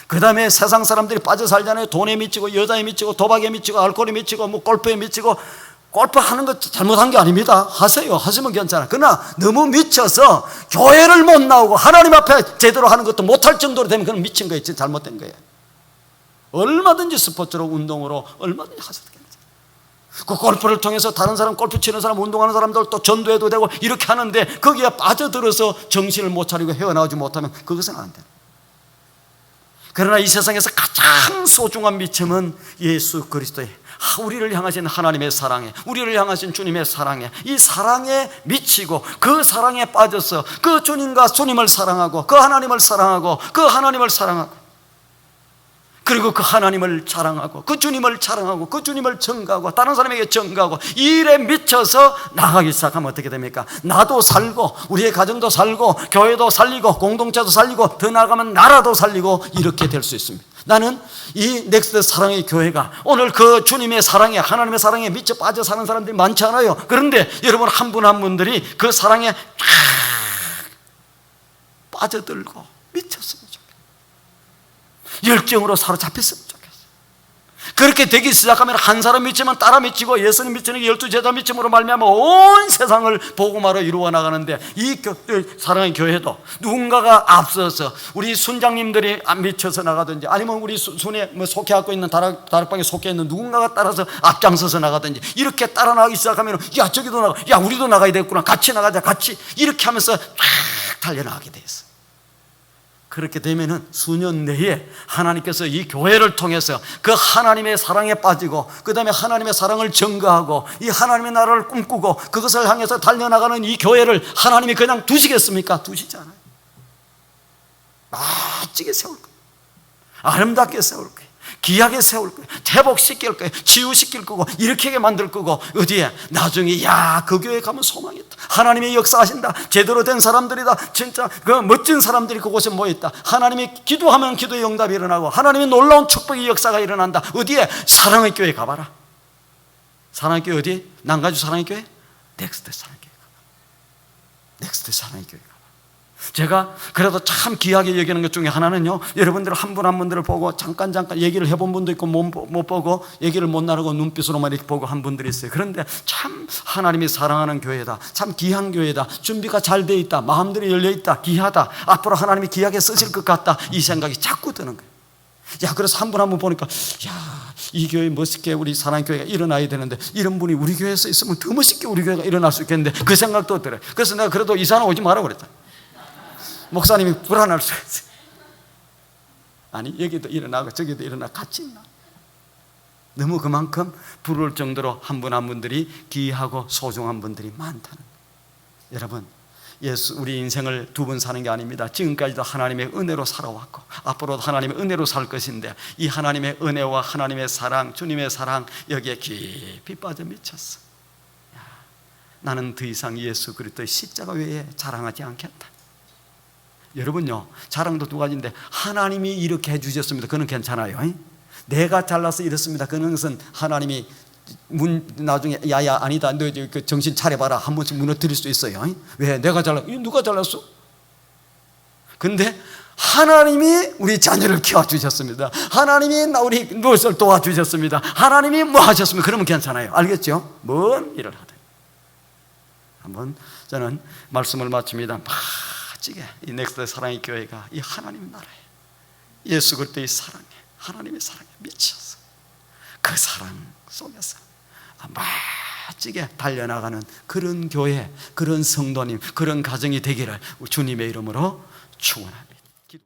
그 다음에 세상 사람들이 빠져 살잖아요. 돈에 미치고, 여자에 미치고, 도박에 미치고, 알코올에 미치고, 뭐 골프에 미치고. 골프 하는 거 잘못한 게 아닙니다. 하세요. 하시면 괜찮아. 그러나 너무 미쳐서 교회를 못 나오고 하나님 앞에 제대로 하는 것도 못할 정도로 되면 그건 미친 거예요. 잘못된 거예요. 얼마든지 스포츠로, 운동으로 얼마든지 하셔도 괜찮아요. 그 골프를 통해서 다른 사람, 골프 치는 사람, 운동하는 사람들 또 전도해도 되고 이렇게 하는데, 거기에 빠져들어서 정신을 못 차리고 헤어나오지 못하면 그것은 안 돼요. 그러나 이 세상에서 가장 소중한 미침은 예수 그리스도의, 우리를 향하신 하나님의 사랑에, 우리를 향하신 주님의 사랑에, 이 사랑에 미치고 그 사랑에 빠져서 그 주님과 주님을 사랑하고, 그 하나님을 사랑하고, 그 하나님을 사랑하고, 그리고 그 하나님을 자랑하고, 그 주님을 자랑하고, 그 주님을 전가하고, 다른 사람에게 전가하고, 이 일에 미쳐서 나가기 시작하면 어떻게 됩니까? 나도 살고, 우리의 가정도 살고, 교회도 살리고, 공동체도 살리고, 더 나아가면 나라도 살리고, 이렇게 될 수 있습니다. 나는 이 넥스트 사랑의 교회가 오늘 그 주님의 사랑에, 하나님의 사랑에 미쳐 빠져 사는 사람들이 많지 않아요. 그런데 여러분 한 분 한 분들이 그 사랑에 빠져들고 미쳤으면 좋겠어요. 열정으로 사로잡혔으면 좋겠어요. 그렇게 되기 시작하면 한 사람 미치면 따라 미치고, 예수님 미치는 12제자 미침으로 말미암아 온 세상을 복음화로 이루어 나가는데, 이 사랑의 교회도 누군가가 앞서서 우리 순장님들이 안 미쳐서 나가든지, 아니면 우리 순에 뭐 속해갖고 있는 다락방에 속해 있는 누군가가 따라서 앞장서서 나가든지, 이렇게 따라 나가기 시작하면 야 저기도 나가, 야 우리도 나가야 되겠구나, 같이 나가자, 같이, 이렇게 하면서 쫙 달려나가게 돼 있어. 그렇게 되면은 수년 내에 하나님께서 이 교회를 통해서 그 하나님의 사랑에 빠지고, 그 다음에 하나님의 사랑을 증거하고, 이 하나님의 나라를 꿈꾸고 그것을 향해서 달려나가는 이 교회를 하나님이 그냥 두시겠습니까? 두시지 않아요. 멋지게 세울 거예요. 아름답게 세울 거예요. 귀하게 세울 거예요. 회복시킬 거예요. 치유시킬 거고 일으키게 만들 거고, 어디에? 나중에 야, 그 교회 가면 소망이 있다. 하나님이 역사하신다. 제대로 된 사람들이다. 진짜 그 멋진 사람들이 그곳에 모여있다. 하나님이 기도하면 기도의 응답이 일어나고 하나님의 놀라운 축복의 역사가 일어난다. 어디에? 사랑의 교회 가봐라. 사랑의 교회 어디? 난가주 사랑의 교회? 넥스트 사랑의 교회 가봐. 넥스트 사랑의 교회 가봐. 제가 그래도 참 귀하게 여기는 것 중에 하나는요, 여러분들 한 분 한 분들을 보고 잠깐 얘기를 해본 분도 있고 못 보고 얘기를 못 나누고 눈빛으로만 이렇게 보고 한 분들이 있어요. 그런데 참 하나님이 사랑하는 교회다, 참 귀한 교회다, 준비가 잘 돼 있다, 마음들이 열려 있다, 귀하다, 앞으로 하나님이 귀하게 쓰실 것 같다, 이 생각이 자꾸 드는 거예요. 야, 그래서 한 분 한 분 보니까 야, 이 교회 멋있게 우리 사랑교회가 일어나야 되는데 이런 분이 우리 교회에서 있으면 더 멋있게 우리 교회가 일어날 수 있겠는데, 그 생각도 들어요. 그래서 내가 그래도 이 사람 오지 마라 그랬다. 목사님이 불안할 수 있어요. 아니, 여기도 일어나고 저기도 일어나고 같이 있나. 너무 그만큼 부러울 정도로 한 분 한 분들이 귀하고 소중한 분들이 많다는 거예요. 여러분, 예수, 우리 인생을 두 번 사는 게 아닙니다. 지금까지도 하나님의 은혜로 살아왔고 앞으로도 하나님의 은혜로 살 것인데, 이 하나님의 은혜와 하나님의 사랑, 주님의 사랑, 여기에 깊이 빠져 미쳤어. 야, 나는 더 이상 예수 그리스도의 십자가 외에 자랑하지 않겠다. 여러분요, 자랑도 두 가지인데, 하나님이 이렇게 해주셨습니다. 그건 괜찮아요. 내가 잘나서 이렇습니다. 그는 하나님이 나중에 야야 아니다, 너 그 정신 차려봐라, 한 번씩 무너뜨릴 수 있어요. 왜? 내가 잘났어? 누가 잘났어? 근데 하나님이 우리 자녀를 키워주셨습니다. 하나님이 우리 무엇을 도와주셨습니다. 하나님이 뭐 하셨습니까? 그러면 괜찮아요. 알겠죠? 뭔 일을 하든. 한번 저는 말씀을 마칩니다. 이 넥스트 사랑의 교회가 이 하나님 나라에 예수 그리스도의 사랑에, 하나님의 사랑에 미쳐서 그 사랑 속에서 멋지게 달려나가는 그런 교회, 그런 성도님, 그런 가정이 되기를 주님의 이름으로 축원합니다.